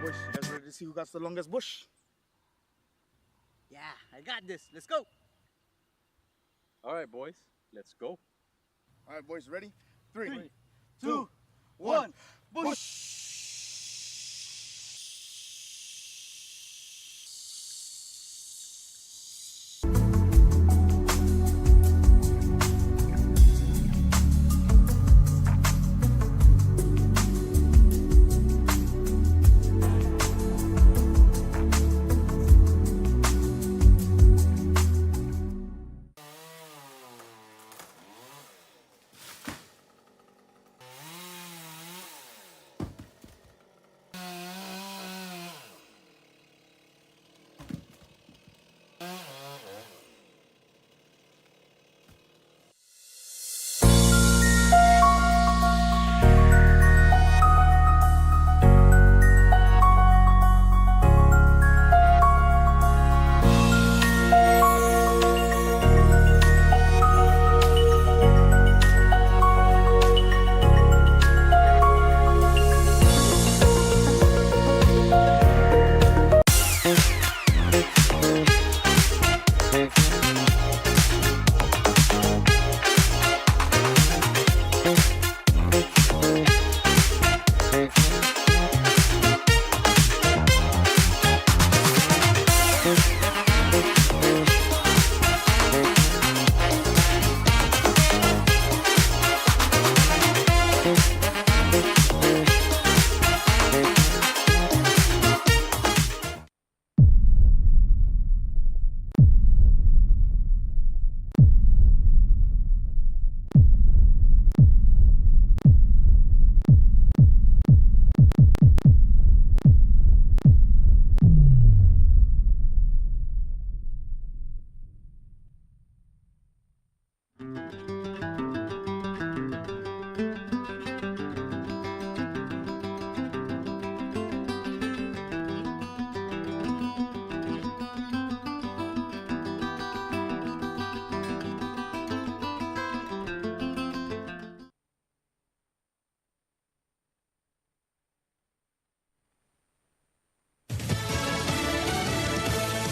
boys, you guys ready to see who got the longest bush? Yeah, I got this. Let's go. All right, boys, let's go. All right, boys, ready? Three, 2, 1, bush!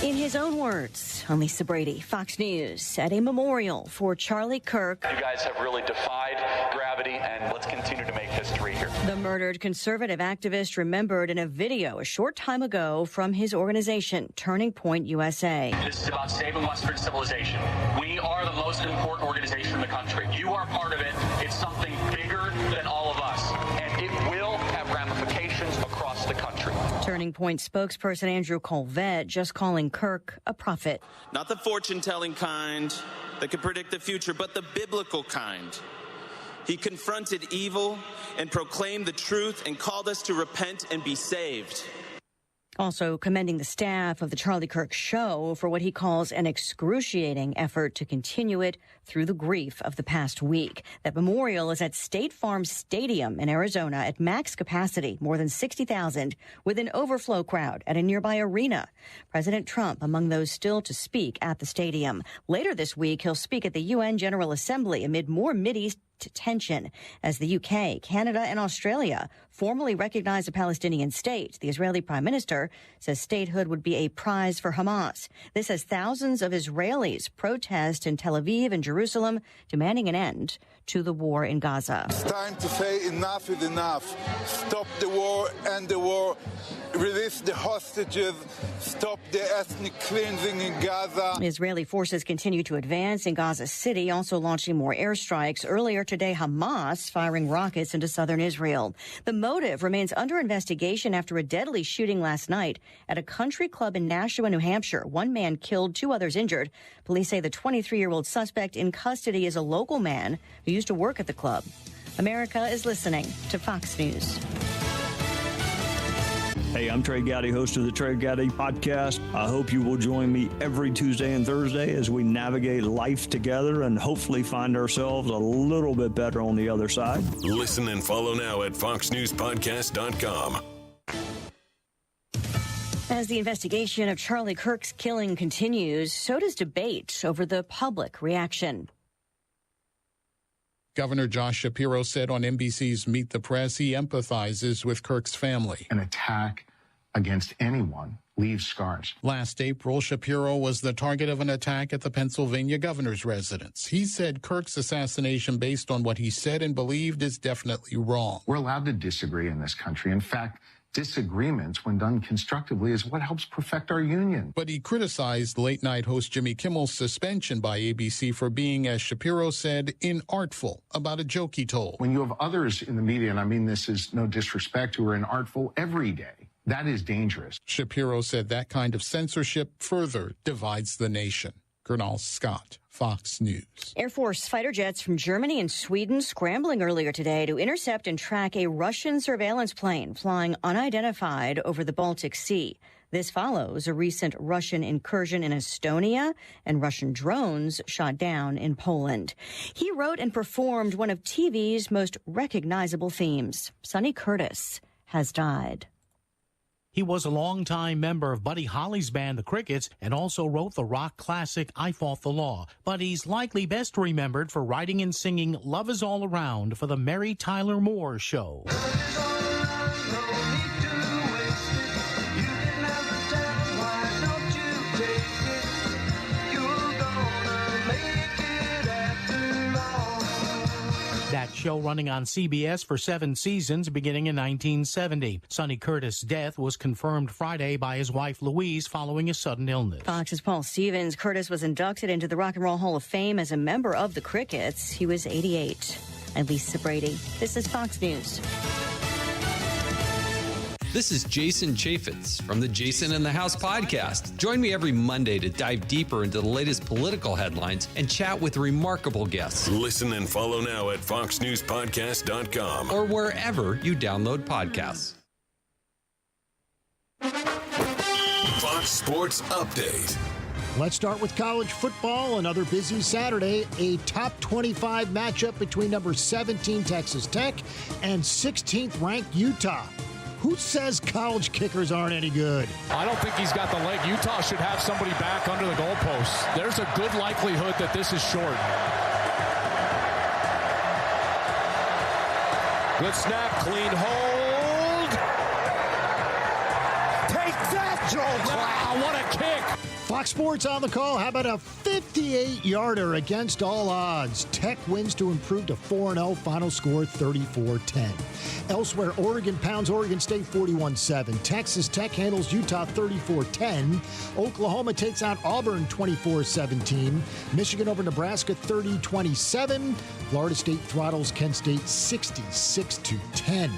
In his own words, I'm Lisa Brady, Fox News, at a memorial for Charlie Kirk. You guys have really defied gravity, and let's continue to make history here. The murdered conservative activist remembered in a video a short time ago from his organization, Turning Point USA. This is about saving Western civilization. We are the most important organization in the country. You are part of it. It's something bigger than all of us, and it will have ramifications across the country. Turning Point spokesperson Andrew Colvett just calling Kirk a prophet. Not the fortune-telling kind that could predict the future, but the biblical kind. He confronted evil and proclaimed the truth and called us to repent and be saved. Also commending the staff of the Charlie Kirk Show for what he calls an excruciating effort to continue it through the grief of the past week. That memorial is at State Farm Stadium in Arizona at max capacity, more than 60,000, with an overflow crowd at a nearby arena. President Trump among those still to speak at the stadium. Later this week, he'll speak at the UN General Assembly amid more Mideast tension as the UK, Canada, and Australia formally recognize a Palestinian state. The Israeli prime minister says statehood would be a prize for Hamas. This as thousands of Israelis protest in Tel Aviv and Jerusalem, demanding an end to the war in Gaza. It's time to say enough is enough. Stop the war, end the war, release the hostages, stop the ethnic cleansing in Gaza. Israeli forces continue to advance in Gaza City, also launching more airstrikes. Earlier today, Hamas firing rockets into southern Israel. The motive remains under investigation after a deadly shooting last night at a country club in Nashua, New Hampshire. One man killed, 2 others injured. Police say the 23-year-old suspect in custody is a local man who used to work at the club. America is listening to Fox News. Hey, I'm Trey Gowdy, host of the Trey Gowdy podcast. I hope you will join me every Tuesday and Thursday as we navigate life together and hopefully find ourselves a little bit better on the other side. Listen and follow now at foxnewspodcast.com. As the investigation of Charlie Kirk's killing continues, so does debate over the public reaction. Governor Josh Shapiro said on NBC's Meet the Press he empathizes with Kirk's family. An attack against anyone leaves scars. Last April, Shapiro was the target of an attack at the Pennsylvania governor's residence. He said Kirk's assassination, based on what he said and believed, is definitely wrong. We're allowed to disagree in this country. In fact, disagreements, when done constructively, is what helps perfect our union. But he criticized late-night host Jimmy Kimmel's suspension by ABC for being, as Shapiro said, inartful about a joke he told. When you have others in the media, and I mean this is no disrespect, who are inartful every day, that is dangerous. Shapiro said that kind of censorship further divides the nation. Gernal Scott, Fox News. Air Force fighter jets from Germany and Sweden scrambling earlier today to intercept and track a Russian surveillance plane flying unidentified over the Baltic Sea. This follows a recent Russian incursion in Estonia and Russian drones shot down in Poland. He wrote and performed one of TV's most recognizable themes. Sonny Curtis has died. He was a longtime member of Buddy Holly's band, The Crickets, and also wrote the rock classic I Fought the Law. But he's likely best remembered for writing and singing Love Is All Around for the Mary Tyler Moore Show. That show running on CBS for 7 seasons beginning in 1970. Sonny Curtis' death was confirmed Friday by his wife Louise following a sudden illness. Fox's Paul Stevens. Curtis was inducted into the Rock and Roll Hall of Fame as a member of the Crickets. He was 88. I'm Lisa Brady. This is Fox News. This is Jason Chaffetz from the Jason in the House podcast. Join me every Monday to dive deeper into the latest political headlines and chat with remarkable guests. Listen and follow now at foxnewspodcast.com or wherever you download podcasts. Fox Sports Update. Let's start with college football. Another busy Saturday. A top 25 matchup between number 17 Texas Tech and 16th ranked Utah. Who says college kickers aren't any good? I don't think he's got the leg. Utah should have somebody back under the goalposts. There's a good likelihood that this is short. Good snap, clean hold. Take that, Joel. Wow, what a kick. Fox Sports on the call. How about a 58-yarder against all odds? Tech wins to improve to 4-0. Final score 34-10. Elsewhere, Oregon pounds Oregon State 41-7. Texas Tech handles Utah 34-10. Oklahoma takes out Auburn 24-17. Michigan over Nebraska 30-27. Florida State throttles Kent State 66-10.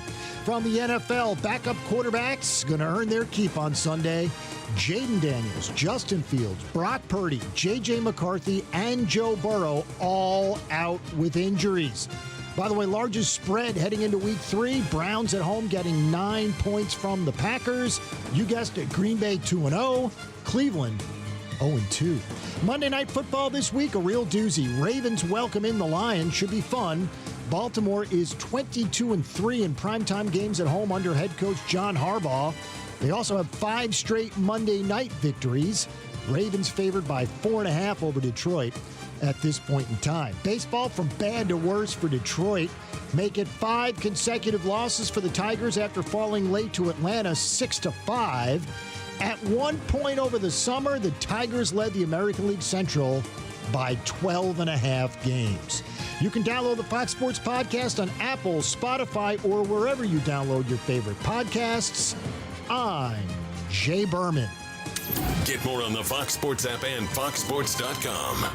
From the NFL, backup quarterbacks going to earn their keep on Sunday. Jaden Daniels, Justin Fields, Brock Purdy, J.J. McCarthy, and Joe Burrow all out with injuries. By the way, largest spread heading into Week 3. Browns at home getting 9 points from the Packers. You guessed it, Green Bay 2-0. Cleveland 0-2. Monday Night Football this week, a real doozy. Ravens welcome in the Lions. Should be fun. Baltimore is 22-3 in primetime games at home under head coach John Harbaugh. They also have 5 straight Monday night victories. Ravens favored by 4.5 over Detroit at this point in time. Baseball from bad to worse for Detroit. Make it 5 consecutive losses for the Tigers after falling late to Atlanta 6-5. At one point over the summer, the Tigers led the American League Central by 12.5 games. You can download the Fox Sports Podcast on Apple, Spotify, or wherever you download your favorite podcasts. I'm Jay Berman. Get more on the Fox Sports app and foxsports.com.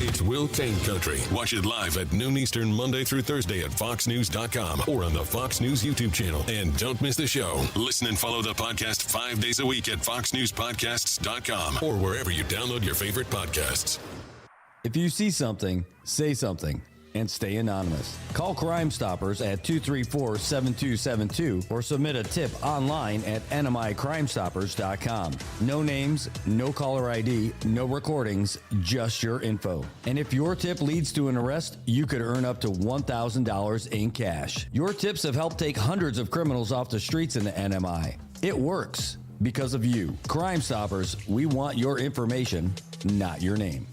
It's Will Kane Country. Watch it live at noon Eastern, Monday through Thursday at foxnews.com or on the Fox News YouTube channel. And don't miss the show. Listen and follow the podcast 5 days a week at foxnewspodcasts.com or wherever you download your favorite podcasts. If you see something, say something. And stay anonymous. Call Crime Stoppers at 234-7272 or submit a tip online at NMICrimeStoppers.com. No names, no caller ID, no recordings, just your info. And if your tip leads to an arrest, you could earn up to $1,000 in cash. Your tips have helped take hundreds of criminals off the streets in the NMI. It works because of you. Crime Stoppers, we want your information, not your name.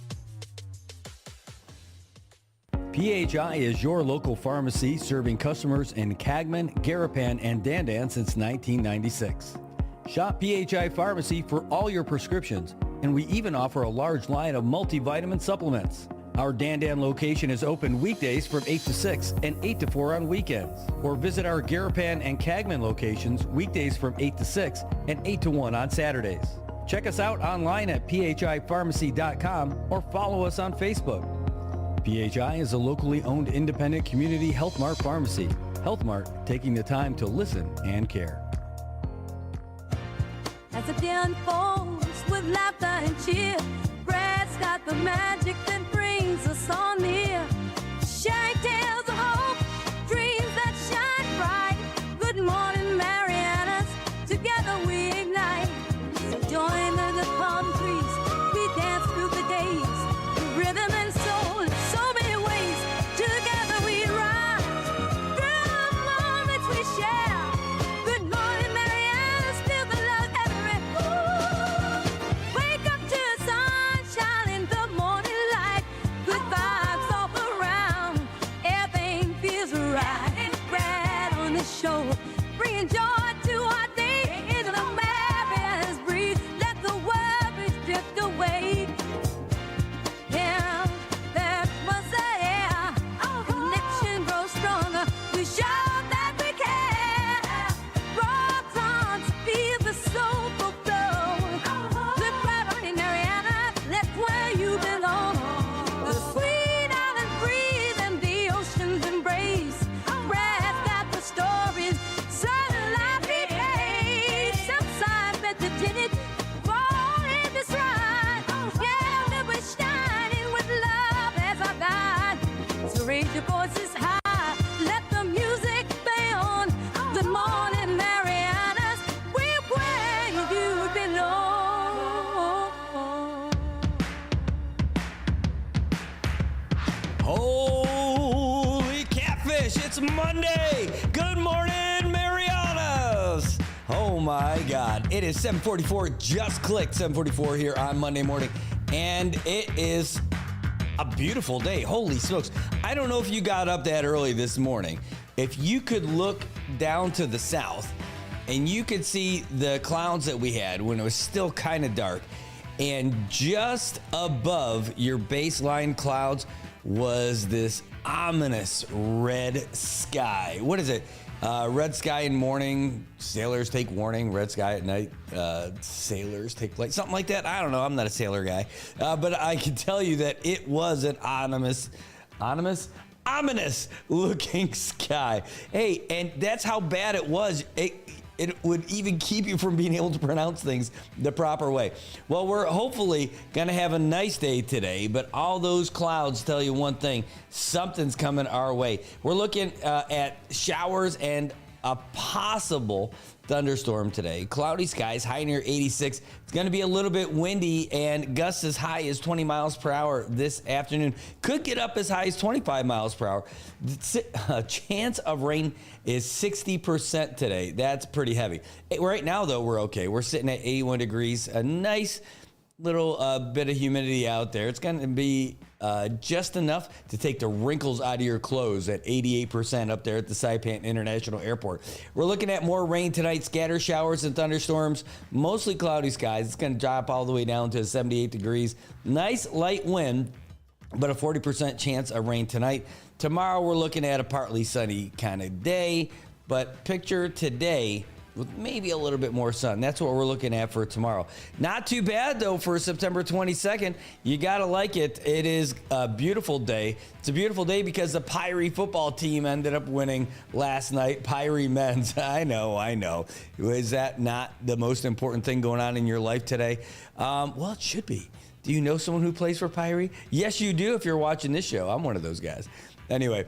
PHI is your local pharmacy serving customers in Cagman, Garapan, and Dandan since 1996. Shop PHI Pharmacy for all your prescriptions, and we even offer a large line of multivitamin supplements. Our Dandan location is open weekdays from 8 to 6 and 8 to 4 on weekends. Or visit our Garapan and Cagman locations weekdays from 8 to 6 and 8 to 1 on Saturdays. Check us out online at phipharmacy.com or follow us on Facebook. PHI is a locally owned independent community Health Mart pharmacy. Health Mart, taking the time to listen and care. As the day unfolds with laughter and cheer, Brad's got the magic that brings us all near. Sharing tales of hope, dreams that shine bright. Good morning, Marianas, together we ignite. So join the palm trees, we dance through the days. The rhythm and soul, in so many ways. Together we rise, through the moments we share. Good morning, Marianas, feel the love everywhere. Wake up to the sunshine in the morning light. Good vibes all around, everything feels right. Brad on the show, bringing joy to our day. Into the Marianas breeze, let the worries drift away. Yeah, that was the air. Our connection grows stronger. We show that we care. Rock on, feel the soulful flow. Good pride on in Mariana, that's where you belong. The sweet island breeze and the ocean's embrace. Brad's got the stories, certain life he takes. Some signs meditated, fall in this ride. Yeah, we're shining with love as our guide. So raise your voices high, let the music play on. Good morning, Marianas, we're where you belong. Holy catfish, it's Monday. Good morning, Marianas. Oh my God. It is 7:44, just clicked 7:44 here on Monday morning. And it is a beautiful day. Holy smokes. I don't know if you got up that early this morning. If you could look down to the south and you could see the clouds that we had when it was still kind of dark, and just above your baseline clouds was this ominous red sky. What is it? Red sky in morning, sailors take warning. Red sky at night, sailors take flight. Something like that. I don't know. I'm not a sailor guy. But I can tell you that it was an ominous looking sky. Hey, and that's how bad it was. It would even keep you from being able to pronounce things the proper way. Well, we're hopefully going to have a nice day today, but all those clouds tell you one thing: something's coming our way. We're looking at showers and a possible thunderstorm today. Cloudy skies, high near 86. It's going to be a little bit windy, and gusts as high as 20 miles per hour this afternoon. Could get up as high as 25 miles per hour. The chance of rain is 60% today. That's pretty heavy. Right now, though, we're okay. We're sitting at 81 degrees. A nice little bit of humidity out there. It's going to be just enough to take the wrinkles out of your clothes at 88% up there at the Saipan International Airport. We're looking at more rain tonight, scatter showers and thunderstorms, mostly cloudy skies. It's going to drop all the way down to 78 degrees. Nice light wind, but a 40% chance of rain tonight. Tomorrow we're looking at a partly sunny kind of day, but picture today with maybe a little bit more sun. That's what we're looking at for tomorrow. Not too bad, though, for September 22nd. You got to like it. It is a beautiful day. It's a beautiful day because the Pyrie football team ended up winning last night. Pyrie men's. I know. Is that not the most important thing going on in your life today? Well, it should be. Do you know someone who plays for Pyrie? Yes, you do if you're watching this show. I'm one of those guys. Anyway,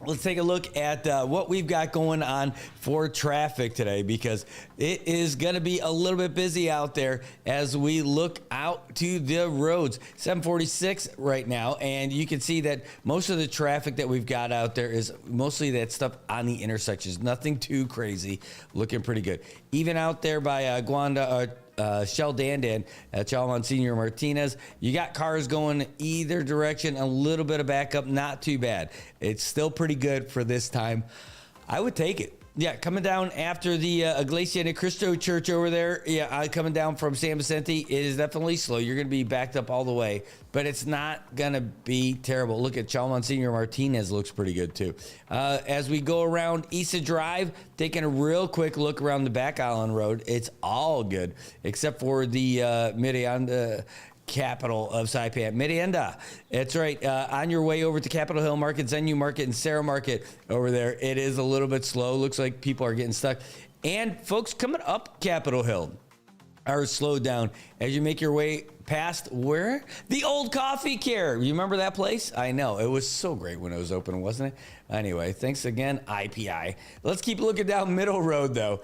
let's take a look at what we've got going on for traffic today, because it is going to be a little bit busy out there as we look out to the roads. 746 right now, and you can see that most of the traffic that we've got out there is mostly that stuff on the intersections. Nothing too crazy. Looking pretty good. Even out there by Shell Dandan at Chalmon Senior Martinez. You got cars going either direction, a little bit of backup, not too bad. It's still pretty good for this time. I would take it. Yeah, coming down after the Iglesia de Cristo Church over there. Yeah, coming down from San Vicente, it is definitely slow. You're going to be backed up all the way, but it's not going to be terrible. Look at Chalmon Senior Martinez, looks pretty good too. As we go around Issa Drive, taking a real quick look around the Back Island Road, it's all good except for the Marianas capital of Saipan, Merienda. That's right. On your way over to Capitol Hill Market, Zenu Market, and Sarah Market over there, it is a little bit slow. Looks like people are getting stuck. And folks coming up Capitol Hill are slowed down as you make your way past where? The Old Coffee Care. You remember that place? I know. It was so great when it was open, wasn't it? Anyway, thanks again, IPI. Let's keep looking down Middle Road, though.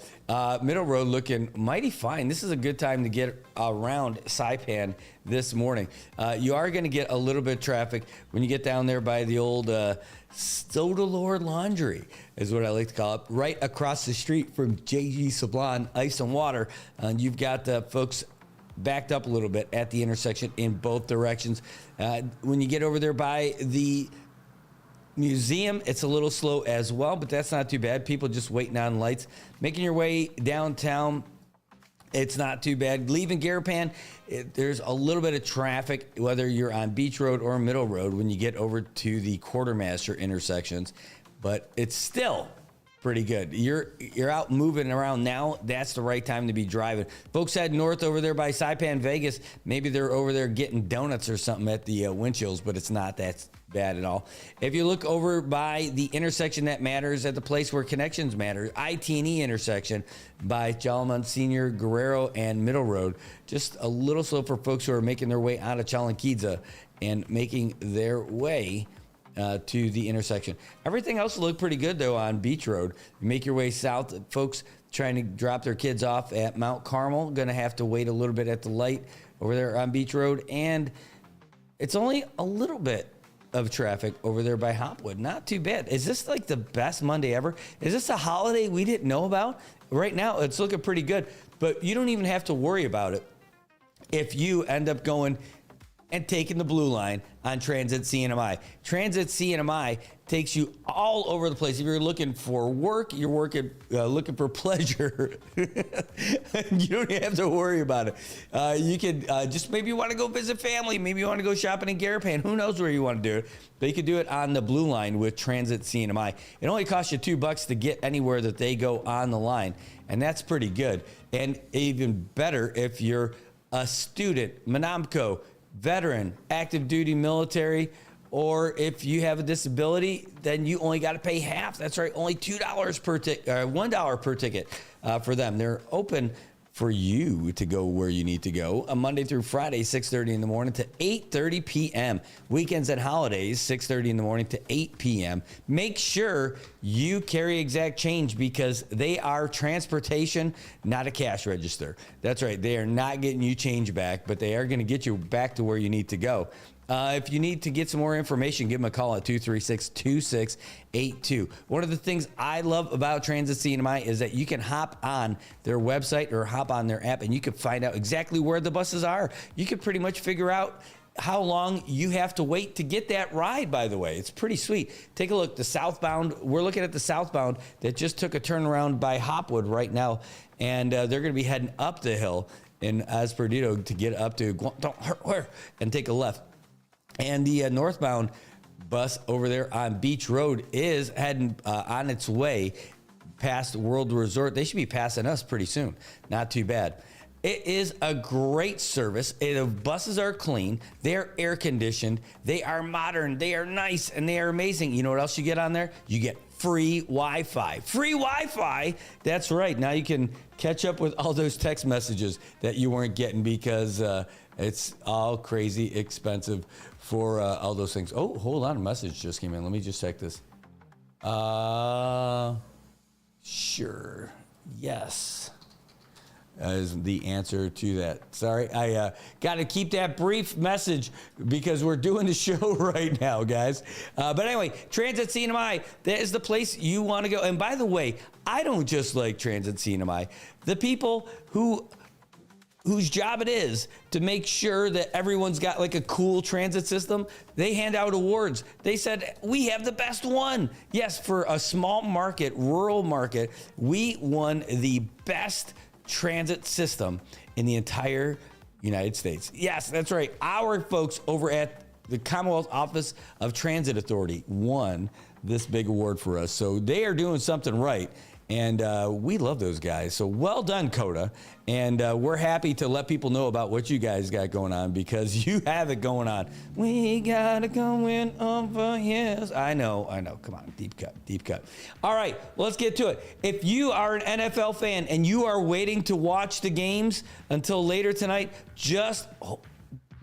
Middle Road looking mighty fine. This is a good time to get around Saipan this morning. You are going to get a little bit of traffic when you get down there by the old Stodolor Laundry, is what I like to call it, right across the street from JG Sablon Ice and Water. You've got folks backed up a little bit at the intersection in both directions. When you get over there by the museum, it's a little slow as well, but that's not too bad. People just waiting on lights. Making your way downtown, it's not too bad. Leaving Garapan, there's a little bit of traffic, whether you're on Beach Road or Middle Road when you get over to the Quartermaster intersections, but it's still pretty good. You're out moving around now. That's the right time to be driving. Folks head north over there by Saipan, Vegas. Maybe they're over there getting donuts or something at the Winchills, but it's not that bad at all. If you look over by the intersection that matters, at the place where connections matter, IT&E intersection by Chalmon Senior, Guerrero, and Middle Road, just a little slow for folks who are making their way out of Chalanquiza and making their way to the intersection. Everything else looked pretty good, though, on Beach Road. You make your way south. Folks trying to drop their kids off at Mount Carmel, going to have to wait a little bit at the light over there on Beach Road. And it's only a little bit of traffic over there by Hopwood. Not too bad. Is this like the best Monday ever? Is this a holiday we didn't know about? Right now, it's looking pretty good. But you don't even have to worry about it if you end up going and taking the blue line on Transit CNMI. Transit CNMI takes you all over the place. If you're looking for work, you're looking for pleasure, you don't have to worry about it. You can just maybe you want to go visit family. Maybe you want to go shopping in Garapan. Who knows where you want to do it? But you can do it on the blue line with Transit CNMI. It only costs you $2 to get anywhere that they go on the line, and that's pretty good. And even better if you're a student, Manamco, veteran, active duty military, or if you have a disability, then you only got to pay half. That's right, only $2 per ticket, $1 per ticket for them. They're open for you to go where you need to go. Monday through Friday, 6:30 in the morning to 8:30 p.m. Weekends and holidays, 6:30 in the morning to 8 p.m. Make sure you carry exact change because they are transportation, not a cash register. That's right. They are not getting you change back, but they are going to get you back to where you need to go. If you need to get some more information, give them a call at 236-2682. One of the things I love about Transit CNMI is that you can hop on their website or hop on their app and you can find out exactly where the buses are. You can pretty much figure out how long you have to wait to get that ride, by the way. It's pretty sweet. Take a look. The southbound, we're looking at the southbound that just took a turnaround by Hopwood right now, and they're going to be heading up the hill in Esperdido to get up to and take a left. And the northbound bus over there on Beach Road is heading on its way past World Resort. They should be passing us pretty soon. Not too bad. It is a great service. The buses are clean. They're air conditioned. They are modern. They are nice, and they are amazing. You know what else you get on there? You get free Wi-Fi. Free Wi-Fi. That's right. Now you can catch up with all those text messages that you weren't getting because it's all crazy expensive for all those things. Oh, hold on. A message just came in. Let me just check this. Sure. Yes. Is the answer to that. Sorry, I got to keep that brief message because we're doing the show right now, guys. But anyway, Transit CNMI, that is the place you want to go. And by the way, I don't just like Transit CNMI. The people who whose job it is to make sure that everyone's got like a cool transit system, they hand out awards. They said, we have the best one. Yes, for a small market, rural market, we won the best transit system in the entire United States. Yes, that's right. Our folks over at the Commonwealth Office of Transit Authority won this big award for us. So they are doing something right. And we love those guys. So well done, COTA. And we're happy to let people know about what you guys got going on, because you have it going on. We got it going over here. I know. Come on, deep cut. All right, let's get to it. If you are an NFL fan and you are waiting to watch the games until later tonight, just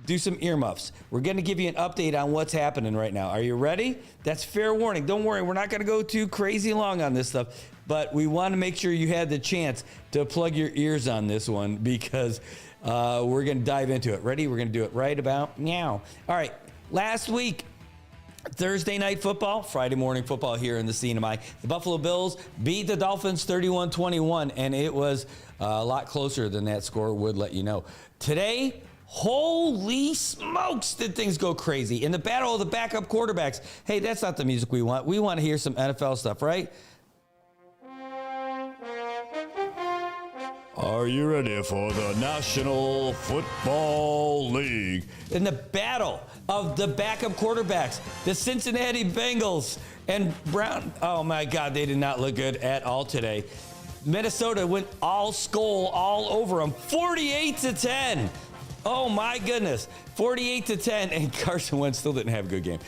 do some earmuffs. We're going to give you an update on what's happening right now. Are you ready? That's fair warning. Don't worry, we're not going to go too crazy long on this stuff, but we want to make sure you had the chance to plug your ears on this one, because we're going to dive into it. Ready? We're going to do it right about now. All right. Last week, Thursday night football, Friday morning football here in the CNMI. The Buffalo Bills beat the Dolphins 31-21, and it was a lot closer than that score would let you know. Today, holy smokes, did things go crazy. In the battle of the backup quarterbacks, hey, that's not the music we want. We want to hear some NFL stuff, right? Are you ready for the National Football League? In the battle of the backup quarterbacks, the Cincinnati Bengals and Brown. Oh my God, they did not look good at all today. Minnesota went all skull all over them, 48-10. Oh my goodness, 48-10, and Carson Wentz still didn't have a good game.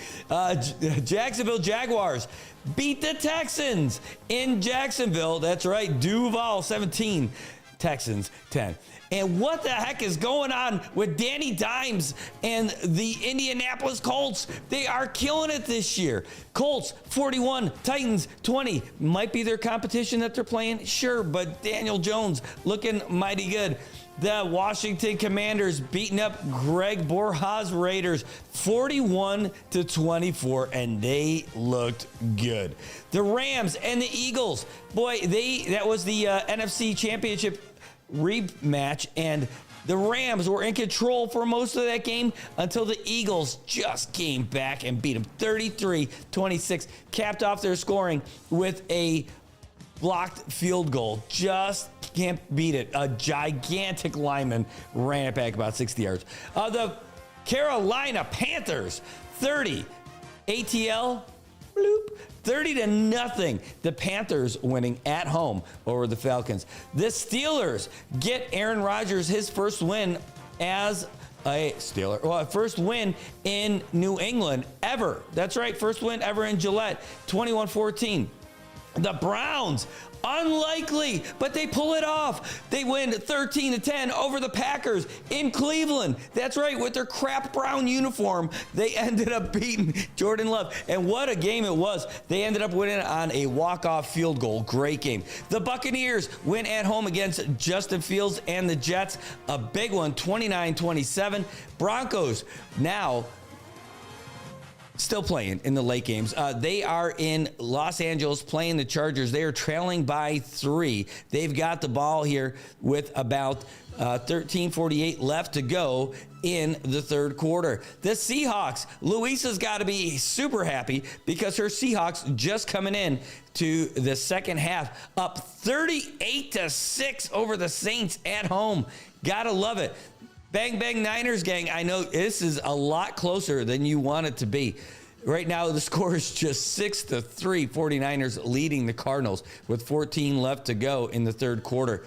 Jacksonville Jaguars beat the Texans in Jacksonville. That's right, Duval 17, Texans 10. And what the heck is going on with Danny Dimes and the Indianapolis Colts? They are killing it this year. Colts 41, Titans 20. Might be their competition that they're playing, sure, but Daniel Jones looking mighty good. The Washington Commanders beating up Greg Borja's Raiders 41-24, and they looked good. The Rams and the Eagles, boy, that was the NFC Championship rematch, and the Rams were in control for most of that game until the Eagles just came back and beat them 33-26, capped off their scoring with a blocked field goal. Just can't beat it. A gigantic lineman ran it back about 60 yards. The Carolina Panthers, 30. ATL, bloop, 30-0. The Panthers winning at home over the Falcons. The Steelers get Aaron Rodgers his first win as a Steeler. Well, first win in New England ever. That's right, first win ever in Gillette, 21-14. The Browns, unlikely, but they pull it off. They win 13-10 over the Packers in Cleveland. That's right, with their crap brown uniform, they ended up beating Jordan Love. And what a game it was. They ended up winning on a walk-off field goal. Great game. The Buccaneers win at home against Justin Fields and the Jets. A big one, 29-27. Broncos now still playing in the late games. They are in Los Angeles playing the Chargers. They are trailing by 3. They've got the ball here with about 13:48 left to go in the third quarter. The Seahawks, Louisa's got to be super happy because her Seahawks just coming in to the second half, up 38-6 over the Saints at home. Gotta love it. Bang, bang, Niners, gang. I know this is a lot closer than you want it to be. Right now, the score is just 6-3. 49ers leading the Cardinals with 14 left to go in the third quarter.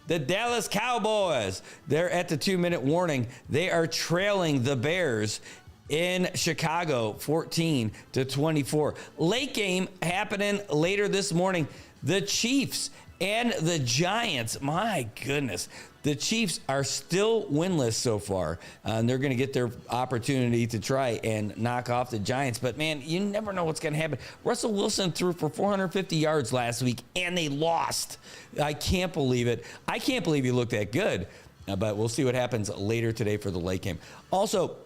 The Dallas Cowboys, they're at the 2-minute warning. They are trailing the Bears in Chicago, 14-24. Late game happening later this morning. The Chiefs and the Giants, my goodness. The Chiefs are still winless so far, and they're going to get their opportunity to try and knock off the Giants. But, man, you never know what's going to happen. Russell Wilson threw for 450 yards last week, and they lost. I can't believe it. I can't believe he looked that good, but we'll see what happens later today for the late game. Also,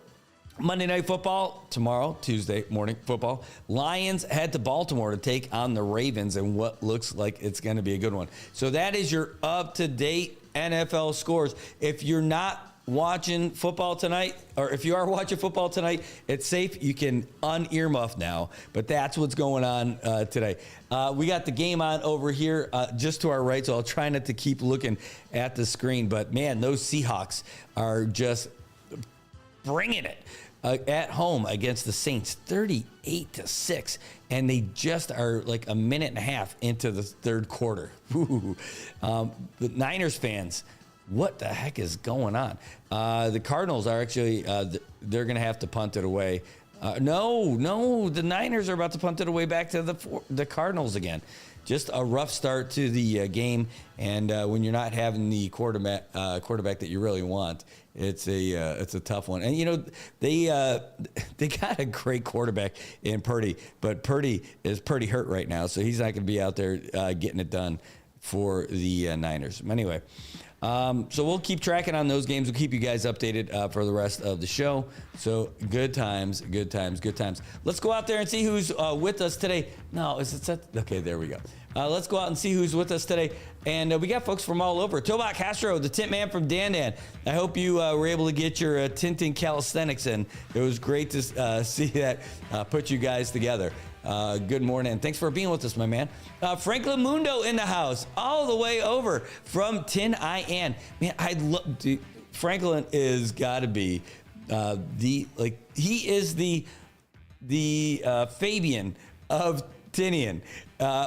Monday Night Football tomorrow, Tuesday morning football. Lions head to Baltimore to take on the Ravens in what looks like it's going to be a good one. So that is your up-to-date NFL scores. If you're not watching football tonight, or if you are watching football tonight, it's safe. You can un-earmuff now, but that's what's going on today. We got the game on over here just to our right, so I'll try not to keep looking at the screen. But, man, those Seahawks are just bringing it at home against the Saints, 38-6, and they just are like a minute and a half into the third quarter. Ooh. The Niners fans, what the heck is going on? The Cardinals are actually, they're going to have to punt it away. No, the Niners are about to punt it away back to the Cardinals again. Just a rough start to the game, and when you're not having the quarterback that you really want, it's a tough one. And you know they got a great quarterback in Purdy, but Purdy is pretty hurt right now, so he's not going to be out there getting it done for the Niners. Anyway. So we'll keep tracking on those games. We'll keep you guys updated for the rest of the show. So good times. Let's go out there and see who's with us today. No, is it set? Okay, there we go. Let's go out and see who's with us today. And we got folks from all over. Tobak Castro, the tint man from Dan. I hope you were able to get your tinting calisthenics in. It was great to see that put you guys together. Good morning. Thanks for being with us, my man. Franklin Mundo in the house, all the way over from Tin IN. Man, I love Franklin is got to be he is the Fabian of Tinian,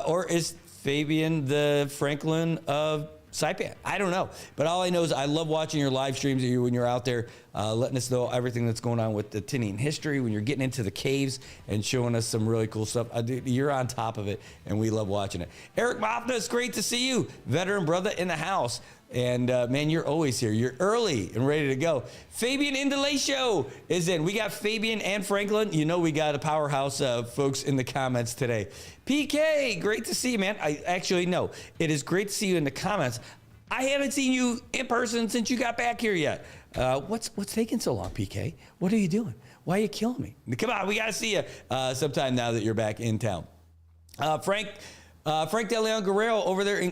or is Fabian the Franklin of Saipan? I don't know, but all I know is I love watching your live streams when you're out there letting us know everything that's going on with the Tinian history, when you're getting into the caves and showing us some really cool stuff. You're on top of it, and we love watching it. Eric Mofna, it's great to see you. Veteran brother in the house. And, man, you're always here. You're early and ready to go. Fabian Indelay Show is in. We got Fabian and Franklin. You know we got a powerhouse of folks in the comments today. PK, great to see you, man. No, it is great to see you in the comments. I haven't seen you in person since you got back here yet. What's taking so long, PK? What are you doing? Why are you killing me? Come on, we got to see you sometime now that you're back in town. Frank De Leon Guerrero over there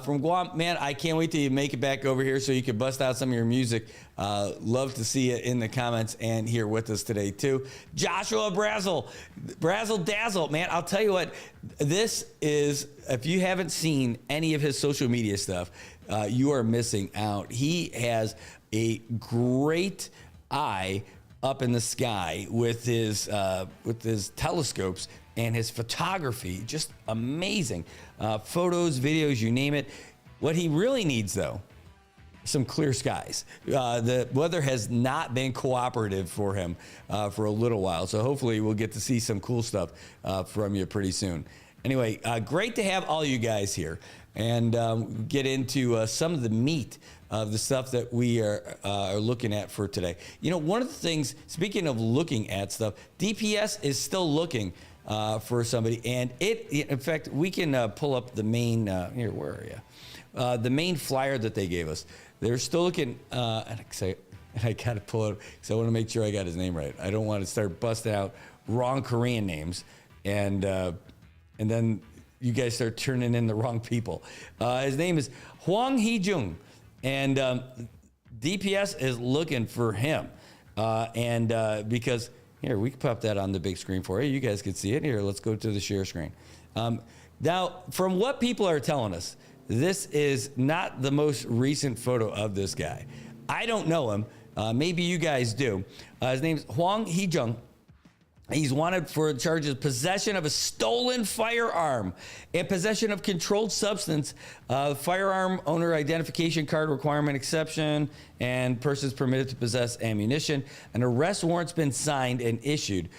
from Guam. Man, I can't wait till you make it back over here so you can bust out some of your music. Love to see you in the comments and here with us today, too. Joshua Brazel Dazzle. Man, I'll tell you what, this is, if you haven't seen any of his social media stuff, you are missing out. He has a great eye up in the sky with his telescopes and his photography, just amazing. Photos, videos, you name it. What he really needs, though, some clear skies. The weather has not been cooperative for him for a little while, so hopefully we'll get to see some cool stuff from you pretty soon. Anyway, great to have all you guys here and get into some of the meat of the stuff that we are looking at for today. You know, one of the things, speaking of looking at stuff, DPS is still looking for somebody, and in fact, we can pull up the main, here, where are you? The main flyer that they gave us. They're still looking, and I got to pull it because I want to make sure I got his name right. I don't want to start busting out wrong Korean names, and then you guys start turning in the wrong people. His name is Hwang Hee-jung, and DPS is looking for him, because here, we can pop that on the big screen for you. You guys can see it. Here, let's go to the share screen. Now, from what people are telling us, this is not the most recent photo of this guy. I don't know him. Maybe you guys do. His name's Hwang Hee-jung. He's wanted for charges of possession of a stolen firearm and possession of controlled substance, firearm owner identification card requirement exception, and persons permitted to possess ammunition. An arrest warrant's been signed and issued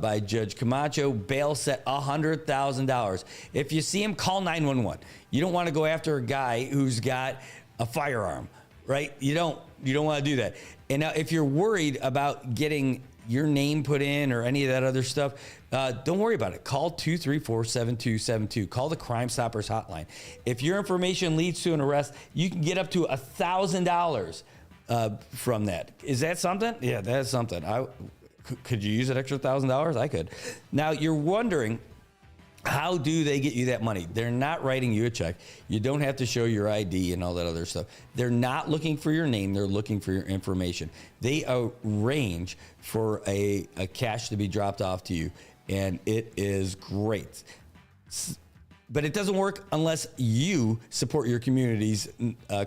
by Judge Camacho. Bail set $100,000. If you see him, call 911. You don't want to go after a guy who's got a firearm, right? You don't want to do that. And now, if you're worried about getting your name put in or any of that other stuff, don't worry about it. Call 234-7272. Call the Crime Stoppers hotline. If your information leads to an arrest, you can get up to $1,000 from that. Is that something? Yeah, that's something. Could you use an extra $1,000? I could. Now, you're wondering, How do they get you that money? They're not writing you a check. You don't have to show your ID and all that other stuff. They're not looking for your name. They're looking for your information. They arrange for a cash to be dropped off to you, and it is great. But it doesn't work unless you support your community's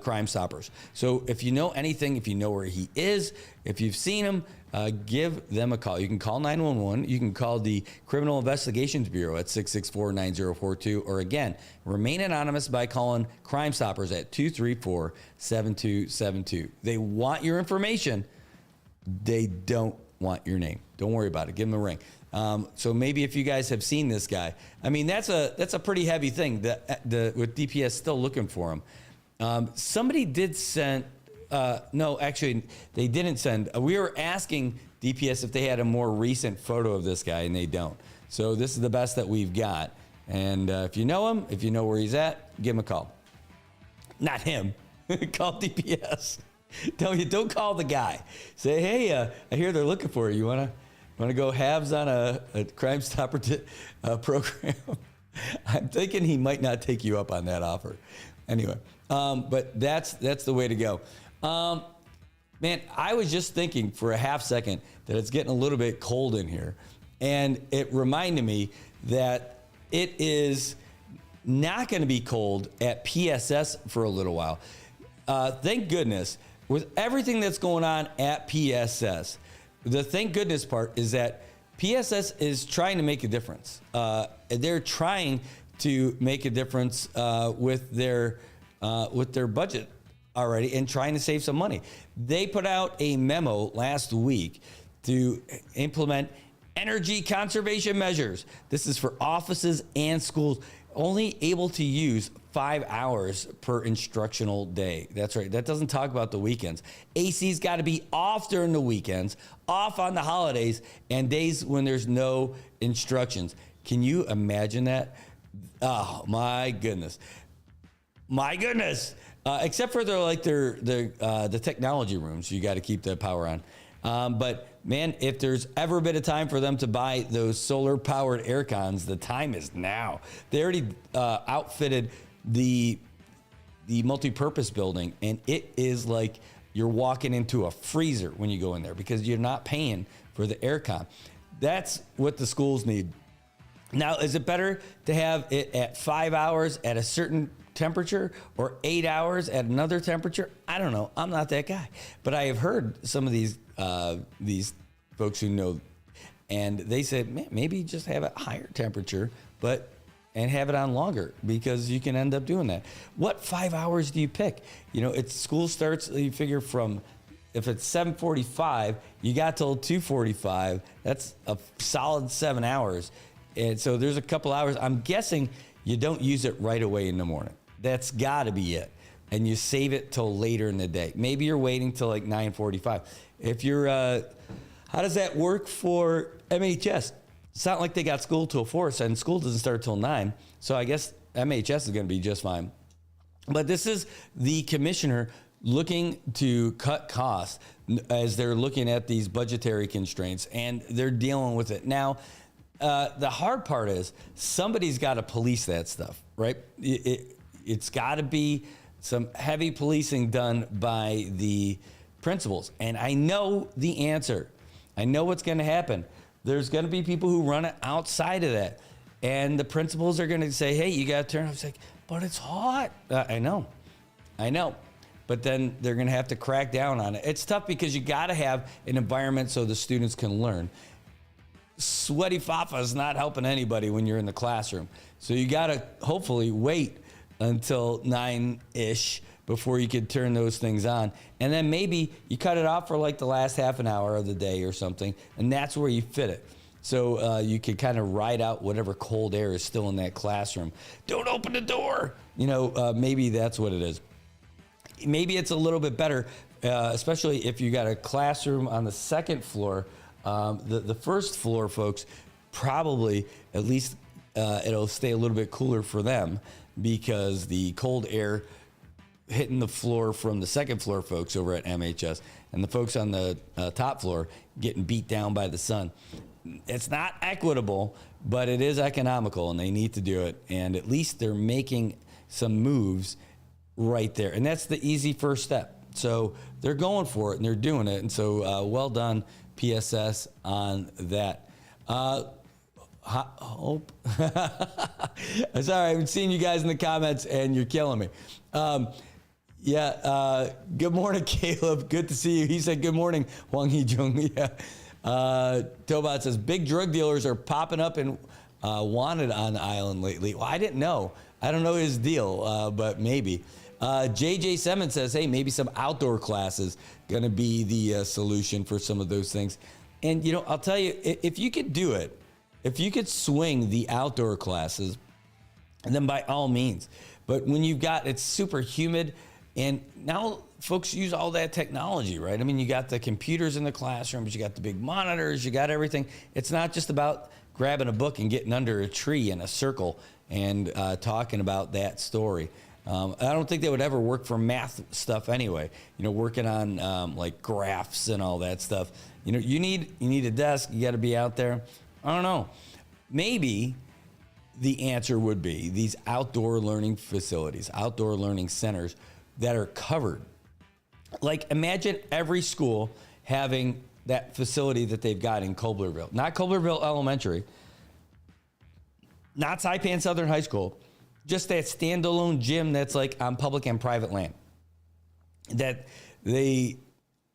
Crime Stoppers. So if you know anything, if you know where he is, if you've seen him, give them a call. You can call 911. You can call the Criminal Investigations Bureau at 664-9042. Or again, remain anonymous by calling Crime Stoppers at 234-7272. They want your information. They don't want your name. Don't worry about it. Give them a ring. So maybe if you guys have seen this guy, I mean, that's a pretty heavy thing with DPS still looking for him. Somebody did send, no, actually they didn't send. We were asking DPS if they had a more recent photo of this guy, and they don't. So this is the best that we've got. And if you know him, if you know where he's at, give him a call. Not him. Call DPS. Don't call the guy. Say, hey, I hear they're looking for you. You want to go halves on a Crime Stopper program? I'm thinking he might not take you up on that offer. Anyway, but that's the way to go. Man, I was just thinking for a half second that it's getting a little bit cold in here. And it reminded me that it is not going to be cold at PSS for a little while. Thank goodness. With everything that's going on at PSS, the thank goodness part is that PSS is trying to make a difference. They're trying to make a difference with their budget already and trying to save some money. They put out a memo last week to implement energy conservation measures. This is for offices and schools, only able to use 5 hours per instructional day. That's right. That doesn't talk about the weekends. AC's got to be off during the weekends, off on the holidays, and days when there's no instructions. Can you imagine that? Oh, my goodness. My goodness. Except for the technology rooms, you got to keep the power on. But man, if there's ever been a time for them to buy those solar-powered air cons, the time is now. They already outfitted the multi-purpose building, and it is like you're walking into a freezer when you go in there because you're not paying for the air con. That's what the schools need. Now, is it better to have it at 5 hours at a certain temperature or 8 hours at another temperature? I don't know. I'm not that guy. But I have heard some of these folks who know, and they said, man, maybe just have a higher temperature, and have it on longer because you can end up doing that. What 5 hours do you pick? You know, school starts, you figure from, if it's 7:45, you got till 2:45. That's a solid 7 hours. And so there's a couple hours. I'm guessing you don't use it right away in the morning. That's got to be it. And you save it till later in the day. Maybe you're waiting till like 9:45. If you're, how does that work for MHS? It's not like they got school till 4, and school doesn't start till 9. So I guess MHS is going to be just fine. But this is the commissioner looking to cut costs as they're looking at these budgetary constraints, and they're dealing with it. Now, the hard part is somebody's got to police that stuff, right? It's got to be some heavy policing done by the principals. And I know the answer. I know what's going to happen. There's going to be people who run it outside of that. And the principals are going to say, hey, you got to turn. I was like, but it's hot. I know. But then they're going to have to crack down on it. It's tough because you got to have an environment so the students can learn. Sweaty Fafa is not helping anybody when you're in the classroom. So you got to hopefully wait until 9-ish before you could turn those things on. And then maybe you cut it off for like the last half an hour of the day or something, and that's where you fit it. So you can kind of ride out whatever cold air is still in that classroom. Don't open the door. Maybe that's what it is. Maybe it's a little bit better, especially if you got a classroom on the second floor. The first floor, folks, probably at least it'll stay a little bit cooler for them because the cold air hitting the floor from the second floor folks over at MHS and the folks on the top floor getting beat down by the sun. it's not equitable, but it is economical, and they need to do it. And at least they're making some moves right there. And that's the easy first step. So they're going for it, and they're doing it. And so well done, PSS, on that. Hope. Sorry, I've been seeing you guys in the comments, and you're killing me. Good morning, Caleb. Good to see you. He said, good morning, Wang Hee-jung. Yeah. Tobot says, big drug dealers are popping up and wanted on the island lately. Well, I didn't know. I don't know his deal, but maybe. JJ Simmons says, hey, maybe some outdoor classes going to be the solution for some of those things. And, I'll tell you, if you could do it, if you could swing the outdoor classes, then by all means. But when it's super humid, and now folks use all that technology, right? I mean, you got the computers in the classrooms, you got the big monitors, you got everything. It's not just about grabbing a book and getting under a tree in a circle and talking about that story. I don't think they would ever work for math stuff anyway. Working on like graphs and all that stuff. You need a desk. You got to be out there. I don't know. Maybe the answer would be these outdoor learning facilities, outdoor learning centers that are covered. Like, imagine every school having that facility that they've got in Coblerville. Not Coblerville Elementary, not Saipan Southern High School, just that standalone gym that's like on public and private land.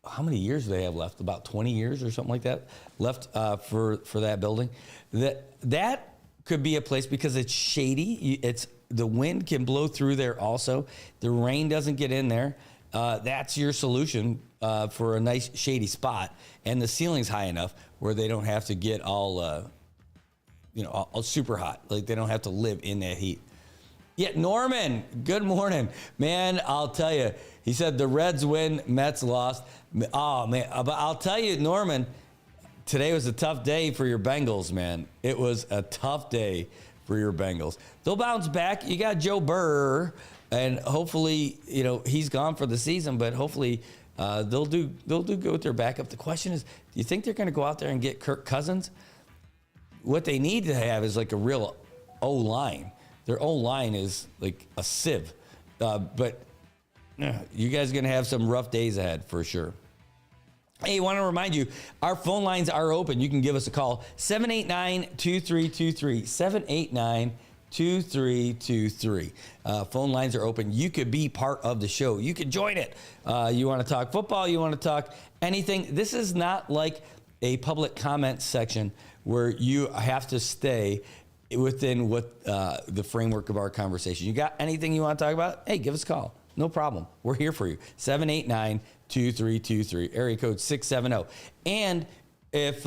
How many years do they have left? About 20 years or something like that left for that building. That could be a place because it's shady. The wind can blow through there also. The rain doesn't get in there. That's your solution for a nice shady spot. And the ceiling's high enough where they don't have to get all super hot. Like, they don't have to live in that heat. Yeah, Norman, good morning. Man, I'll tell you, he said the Reds win, Mets lost. Oh, man, but I'll tell you, Norman, today was a tough day for your Bengals, man. It was a tough day for your Bengals. They'll bounce back. You got Joe Burr, and hopefully, he's gone for the season, but hopefully they'll do good with their backup. The question is, do you think they're going to go out there and get Kirk Cousins? What they need to have is like a real O-line. Their O-line is like a sieve. But you guys are going to have some rough days ahead for sure. Hey, I want to remind you, our phone lines are open. You can give us a call, 789-2323, 789-2323. Phone lines are open. You could be part of the show. You could join it. You want to talk football? You want to talk anything? This is not like a public comment section where you have to stay within what the framework of our conversation. You got anything you want to talk about? Hey, give us a call. No problem. We're here for you. 789-2323, area code 670. And if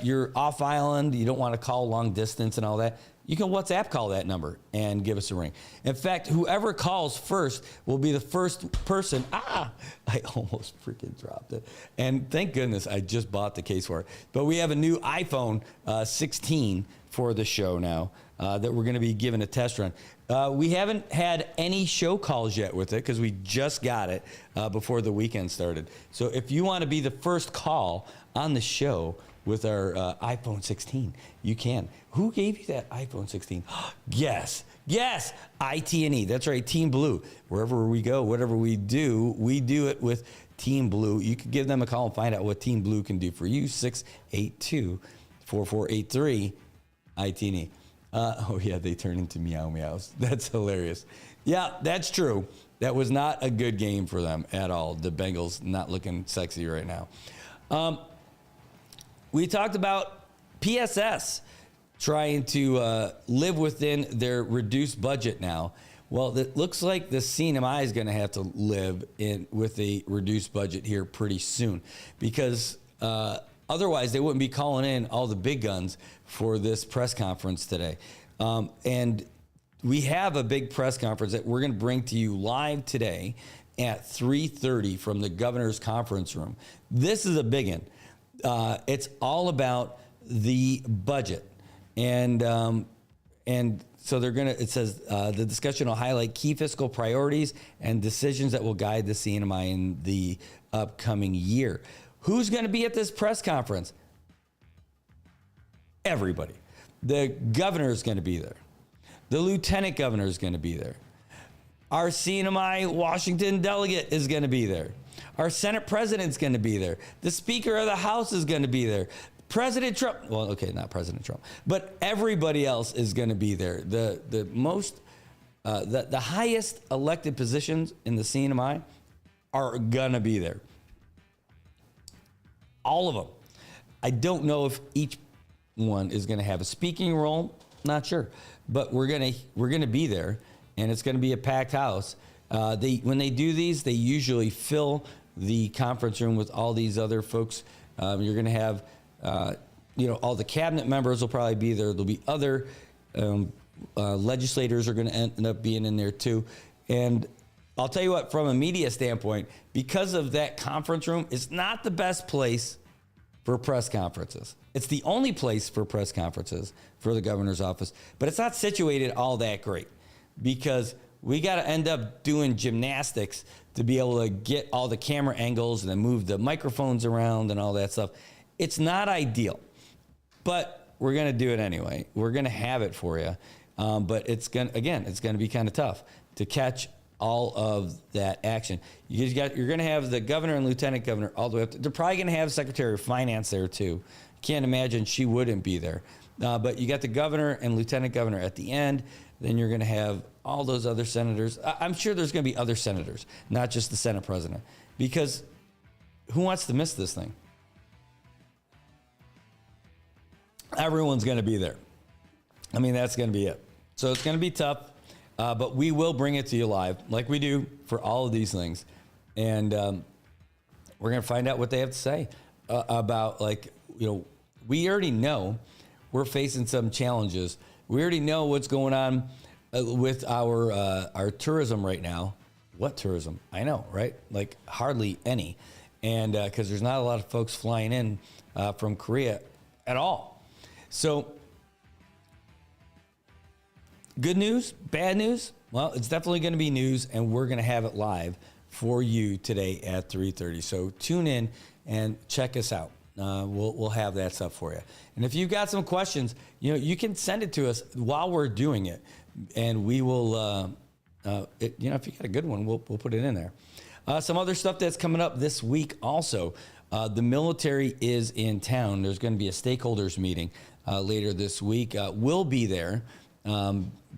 you're off island, you don't want to call long distance and all that, you can WhatsApp call that number and give us a ring. In fact, whoever calls first will be the first person. I almost freaking dropped it. And thank goodness I just bought the case for it. But we have a new iPhone 16 for the show now that we're going to be giving a test run. We haven't had any show calls yet with it because we just got it before the weekend started. So if you want to be the first call on the show with our iPhone 16, you can. Who gave you that iPhone 16? Yes, IT&E. That's right, Team Blue. Wherever we go, whatever we do it with Team Blue. You can give them a call and find out what Team Blue can do for you. 682-4483, IT&E. They turn into meow meows. That's hilarious. Yeah, that's true. That was not a good game for them at all. The Bengals not looking sexy right now. We talked about PSS trying to live within their reduced budget now. Well, it looks like the CNMI is going to have to live with a reduced budget here pretty soon because otherwise they wouldn't be calling in all the big guns for this press conference today. And we have a big press conference that we're going to bring to you live today at 3:30 from the governor's conference room. This is a big one. It's all about the budget. And so they're going to, it says the discussion will highlight key fiscal priorities and decisions that will guide the CNMI in the upcoming year. Who's going to be at this press conference? Everybody. The governor is going to be there. The lieutenant governor is going to be there. Our CNMI Washington delegate is going to be there. Our Senate president's going to be there. The Speaker of the House is going to be there. President Trump, well, okay, not President Trump, but everybody else is going to be there. The highest elected positions in the CNMI are going to be there. All of them. I don't know if each one is going to have a speaking role. Not sure, but we're gonna be there, and it's going to be a packed house. When they do these, they usually fill the conference room with all these other folks. You're going to have, all the cabinet members will probably be there. There'll be other legislators are going to end up being in there too. And I'll tell you what, from a media standpoint, because of that conference room, it's not the best place for press conferences. It's the only place for press conferences for the governor's office, but it's not situated all that great because we got to end up doing gymnastics to be able to get all the camera angles and then move the microphones around and all that stuff. It's not ideal, but we're going to do it anyway. We're going to have it for you. But it's going to be kind of tough to catch all of that action. You're going to have the governor and lieutenant governor all the way up. They're probably going to have Secretary of Finance there too. Can't imagine she wouldn't be there. But you got the governor and lieutenant governor at the end. Then you're going to have all those other senators. I'm sure there's going to be other senators, not just the Senate president, because who wants to miss this thing? Everyone's going to be there. I mean, that's going to be it. So it's going to be tough, but we will bring it to you live like we do for all of these things. And we're going to find out what they have to say about, we already know we're facing some challenges. We already know what's going on with our tourism right now. What tourism? I know, right? Like hardly any. And because there's not a lot of folks flying in from Korea at all. So good news, bad news? Well, it's definitely going to be news, and we're going to have it live for you today at 3:30. So tune in and check us out. We'll have that stuff for you. And if you've got some questions, you can send it to us while we're doing it, and we will. If you got a good one, we'll put it in there. Some other stuff that's coming up this week also. The military is in town. There's going to be a stakeholders meeting later this week. We'll be there.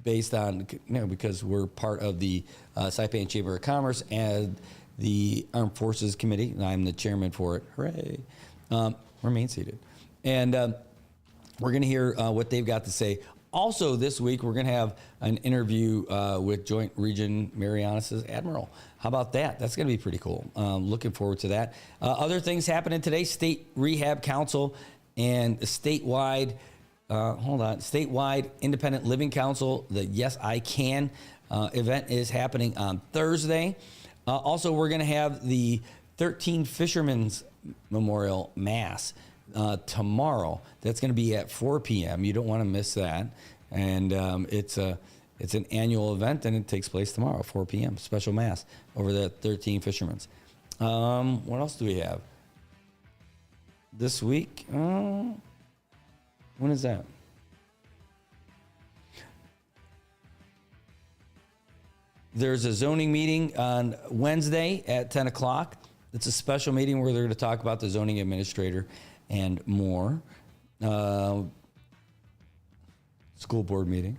Based on, because we're part of the Saipan Chamber of Commerce and the Armed Forces Committee, and I'm the chairman for it. Hooray. Remain seated. And we're going to hear what they've got to say. Also this week, we're going to have an interview with Joint Region Marianas' Admiral. How about that? That's going to be pretty cool. Looking forward to that. Other things happening today, State Rehab Council and statewide Independent Living Council, the Yes I Can event is happening on Thursday. Also, we're going to have the 13 Fishermen's Memorial Mass tomorrow. That's going to be at 4 p.m. You don't want to miss that. And it's an annual event, and it takes place tomorrow, 4 p.m. Special Mass over the 13 Fishermen's. What else do we have? This week? When is that? There's a zoning meeting on Wednesday at 10 o'clock. It's a special meeting where they're going to talk about the zoning administrator and more. School board meeting.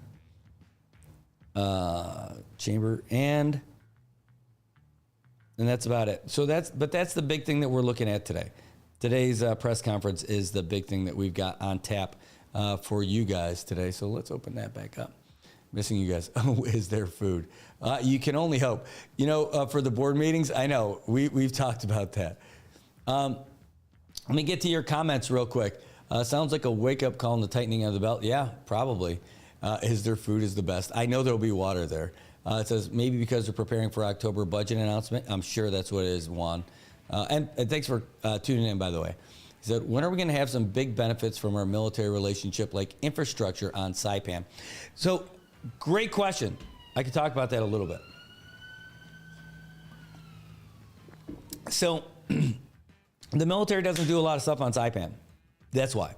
Chamber and that's about it. So that's the big thing that we're looking at today. Today's press conference is the big thing that we've got on tap for you guys today. So let's open that back up. Missing you guys. Oh, is there food? You can only hope. For the board meetings, I know we've talked about that. Let me get to your comments real quick. Sounds like a wake-up call in the tightening of the belt. Yeah, probably. Is there food is the best. I know there'll be water there. It says maybe because they're preparing for October budget announcement. I'm sure that's what it is, Juan. And thanks for tuning in, by the way. He said, when are we going to have some big benefits from our military relationship like infrastructure on Saipan? So, great question. I could talk about that a little bit. So, the military doesn't do a lot of stuff on Saipan. That's why.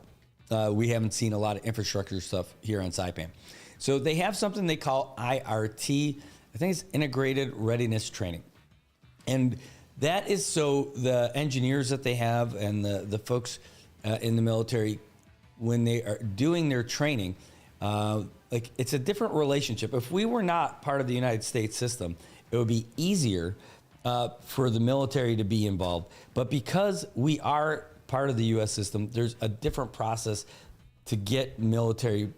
we haven't seen a lot of infrastructure stuff here on Saipan. So they have something they call IRT. I think it's Integrated Readiness Training. And that is so the engineers that they have and the folks in the military, when they are doing their training, like it's a different relationship. If we were not part of the United States system, it would be easier for the military to be involved. But because we are part of the U.S. system, there's a different process to get military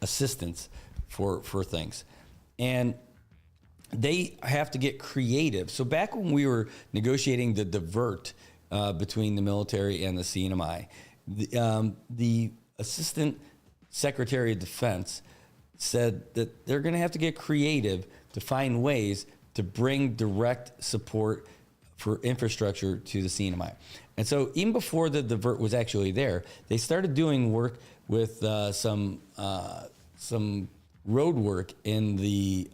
assistance for things. And they have to get creative. So back when we were negotiating the divert between the military and the CNMI, the Assistant Secretary of Defense said that they're going to have to get creative to find ways to bring direct support for infrastructure to the CNMI. And so even before the divert was actually there, they started doing work with some road work in the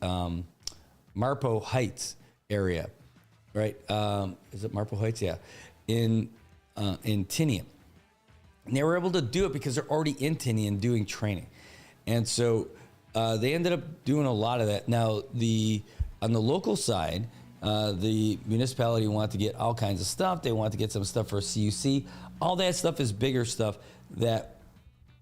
Marpo Heights area, right? Is it Marpo Heights? Yeah, in Tinian. And they were able to do it because they're already in Tinian doing training. And so they ended up doing a lot of that. Now, on the local side, the municipality wanted to get all kinds of stuff. They wanted to get some stuff for CUC. All that stuff is bigger stuff that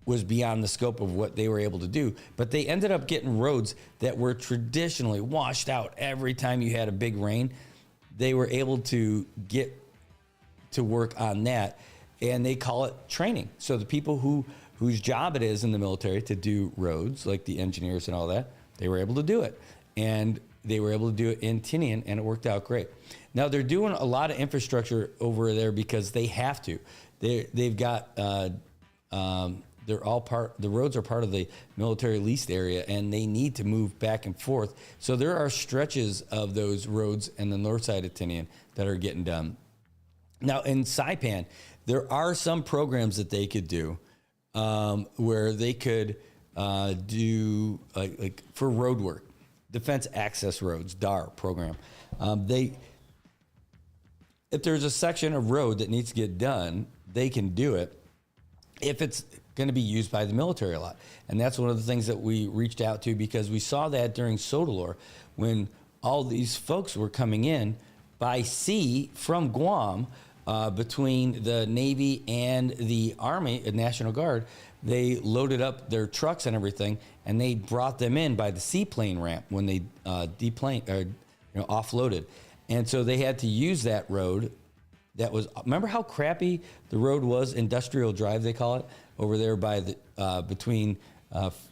was beyond the scope of what they were able to do. But they ended up getting roads that were traditionally washed out every time you had a big rain. They were able to get to work on that, and they call it training. So the people whose job it is in the military to do roads, like the engineers and all that, they were able to do it. And they were able to do it in Tinian, and it worked out great. Now, they're doing a lot of infrastructure over there because they have to. They've got, they're all the roads are part of the military leased area, and they need to move back and forth. So there are stretches of those roads in the north side of Tinian that are getting done. Now, in Saipan, there are some programs that they could do where they could do, like for road work. Defense Access Roads, DAR program. If there's a section of road that needs to get done, they can do it if it's going to be used by the military a lot. And that's one of the things that we reached out to, because we saw that during Sodalore when all these folks were coming in by sea from Guam between the Navy and the Army, National Guard. They loaded up their trucks and everything, and they brought them in by the seaplane ramp when they offloaded. And so they had to use that road. That was, remember how crappy the road was? Industrial Drive, they call it, over there by the between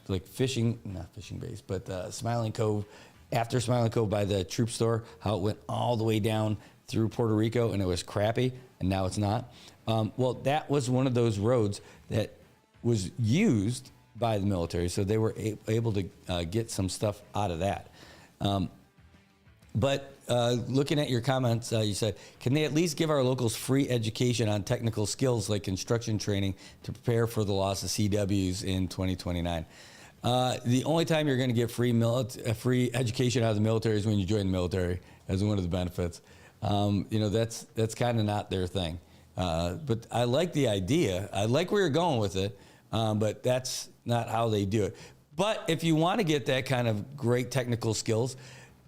like fishing, not fishing base, but Smiling Cove. After Smiling Cove by the troop store, how it went all the way down through Puerto Rico, and it was crappy, and now it's not. Well, that was one of those roads that was used by the military, so they were able to get some stuff out of that. But looking at your comments, you said, can they at least give our locals free education on technical skills like construction training to prepare for the loss of CWs in 2029? The only time you're going to get free education out of the military is when you join the military, as one of the benefits. That's kind of not their thing. But I like the idea. I like where you're going with it, but that's not how they do it. But if you want to get that kind of great technical skills,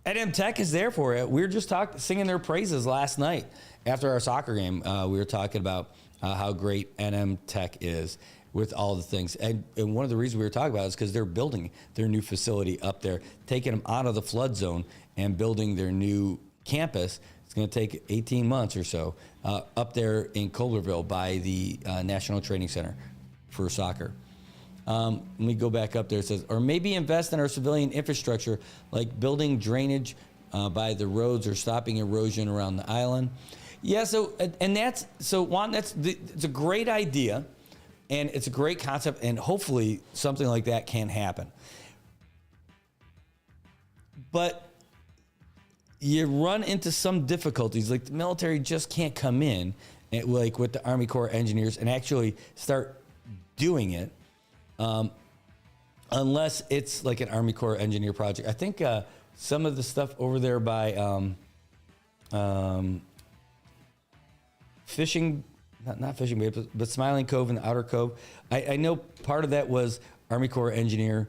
NM Tech is there for it. We were just singing their praises last night after our soccer game. We were talking about how great NM Tech is with all the things. And one of the reasons we were talking about it is because they're building their new facility up there, taking them out of the flood zone and building their new campus. It's going to take 18 months or so up there in Culverville by the National Training Center for soccer. Let me go back up there. It says, or maybe invest in our civilian infrastructure, like building drainage by the roads or stopping erosion around the island. Yeah, Juan, it's a great idea, and it's a great concept, and hopefully something like that can happen. But you run into some difficulties, like the military just can't come in, like with the Army Corps of Engineers, and actually start doing it. Unless it's like an Army Corps engineer project. I think some of the stuff over there by fishing not Fishing Bay, but Smiling Cove and the Outer Cove. I know part of that was Army Corps engineer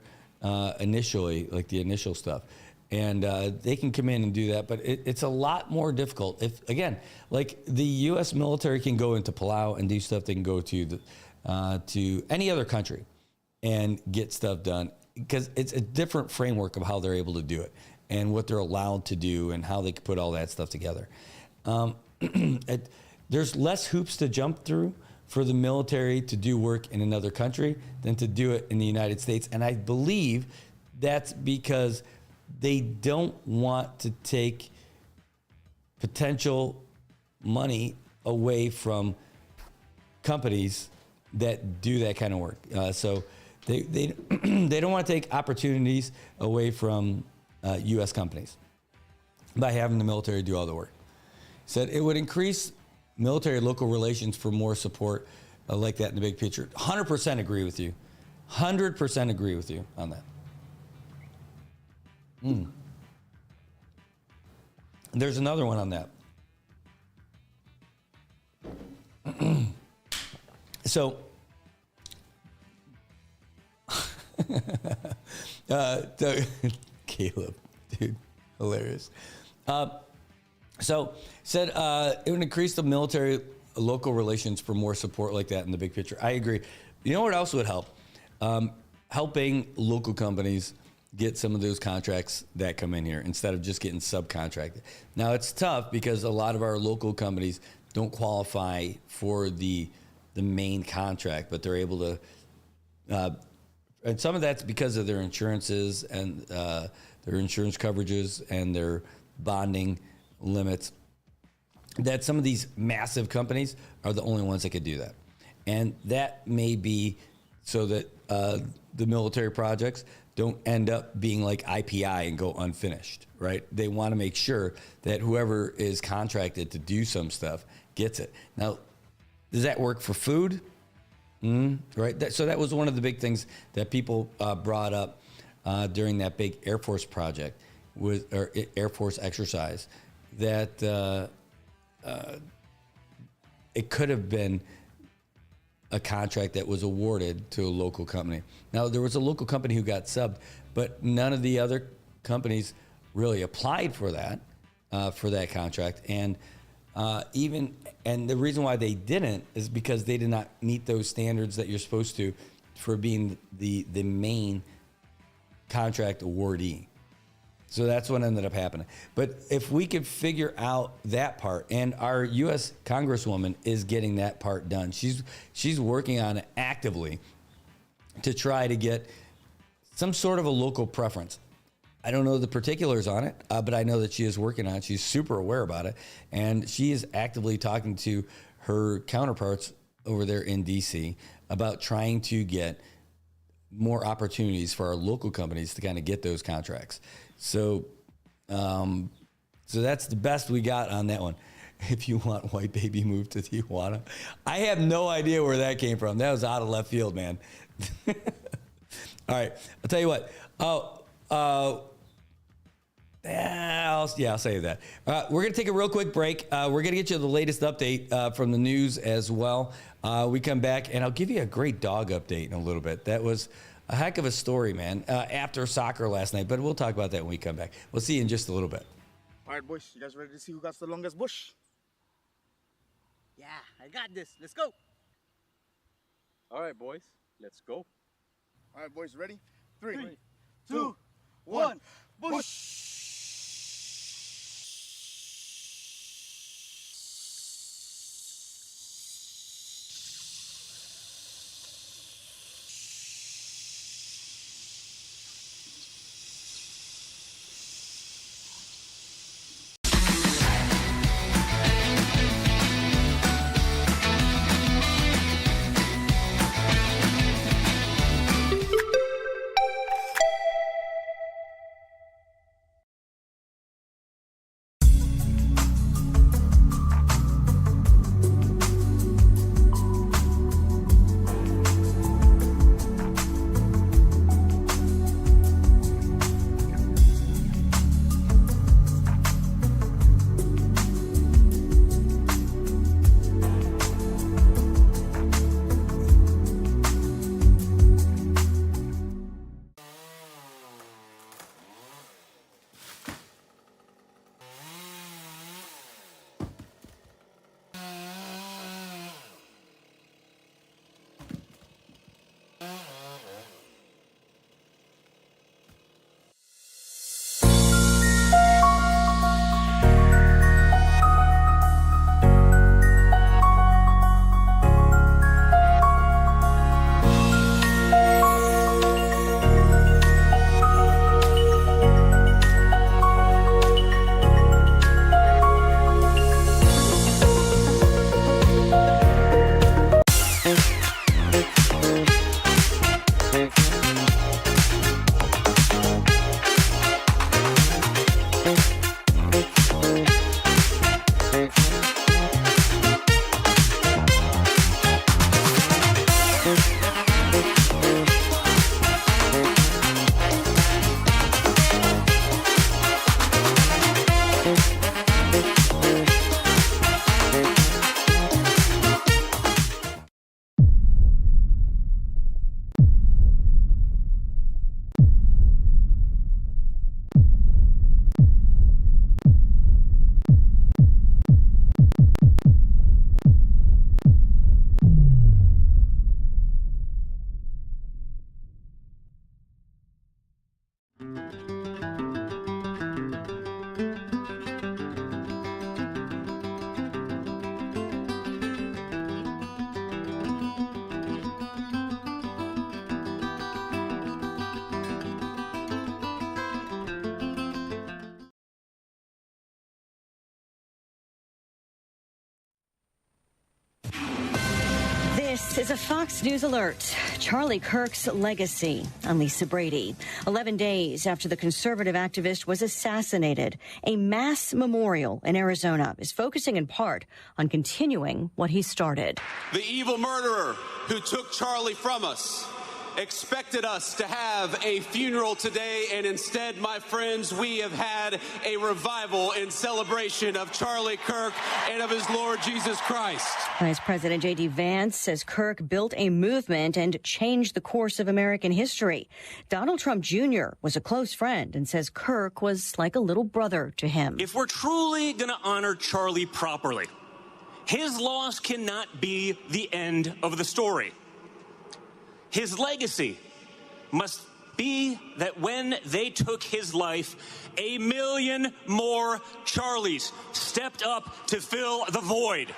initially, like the initial stuff. And they can come in and do that, but it's a lot more difficult. If again, like the U.S. military can go into Palau and do stuff, they can go to any other country and get stuff done, because it's a different framework of how they're able to do it and what they're allowed to do and how they can put all that stuff together. There's less hoops to jump through for the military to do work in another country than to do it in the United States, and I believe that's because they don't want to take potential money away from companies that do that kind of work. So they they don't want to take opportunities away from U.S. companies by having the military do all the work. Said it would increase military local relations for more support like that in the big picture. 100% agree with you. 100% agree with you on that. There's another one on that. So, Caleb, dude, hilarious. So said it would increase the military local relations for more support like that in the big picture. I agree. You know what else would help? Helping local companies get some of those contracts that come in here instead of just getting subcontracted. Now it's tough because a lot of our local companies don't qualify for the main contract, but they're able to, and some of that's because of their insurances and their insurance coverages and their bonding limits, that some of these massive companies are the only ones that could do that. And that may be so that the military projects don't end up being like IPI and go unfinished, right? They want to make sure that whoever is contracted to do some stuff gets it. Now, does that work for food? Right. So that was one of the big things that people brought up during that big Air Force project, or Air Force exercise, that it could have been a contract that was awarded to a local company. Now, there was a local company who got subbed, but none of the other companies really applied for that contract. And the reason why they didn't is because they did not meet those standards that you're supposed to for being the main contract awardee. So that's what ended up happening. But if we could figure out that part, and our U.S. Congresswoman is getting that part done. She's working on it actively to try to get some sort of a local preference. I don't know the particulars on it, but I know that she is working on it. She's super aware about it. And she is actively talking to her counterparts over there in D.C. about trying to get more opportunities for our local companies to kind of get those contracts. So that's the best we got on that one. If you want white baby moved to Tijuana. I have no idea where that came from. That was out of left field, man. All right. I'll tell you what. I'll save that. We're going to take a real quick break. We're going to get you the latest update from the news as well. We come back, and I'll give you a great dog update in a little bit. That was a heck of a story, man, after soccer last night. But we'll talk about that when we come back. We'll see you in just a little bit. All right, boys. You guys ready to see who got the longest bush? Yeah, I got this. Let's go. All right, boys. Let's go. All right, boys. Ready? 3, 2, 1. Bush! This is a Fox News alert. Charlie Kirk's legacy. I'm Lisa Brady. 11 days after the conservative activist was assassinated, a mass memorial in Arizona is focusing in part on continuing what he started. The evil murderer who took Charlie from us expected us to have a funeral today, and instead, my friends, we have had a revival in celebration of Charlie Kirk and of his Lord Jesus Christ. Vice President J.D. Vance says Kirk built a movement and changed the course of American history. Donald Trump Jr. was a close friend and says Kirk was like a little brother to him. If we're truly going to honor Charlie properly, his loss cannot be the end of the story. His legacy must be that when they took his life, 1 million more Charlies stepped up to fill the void.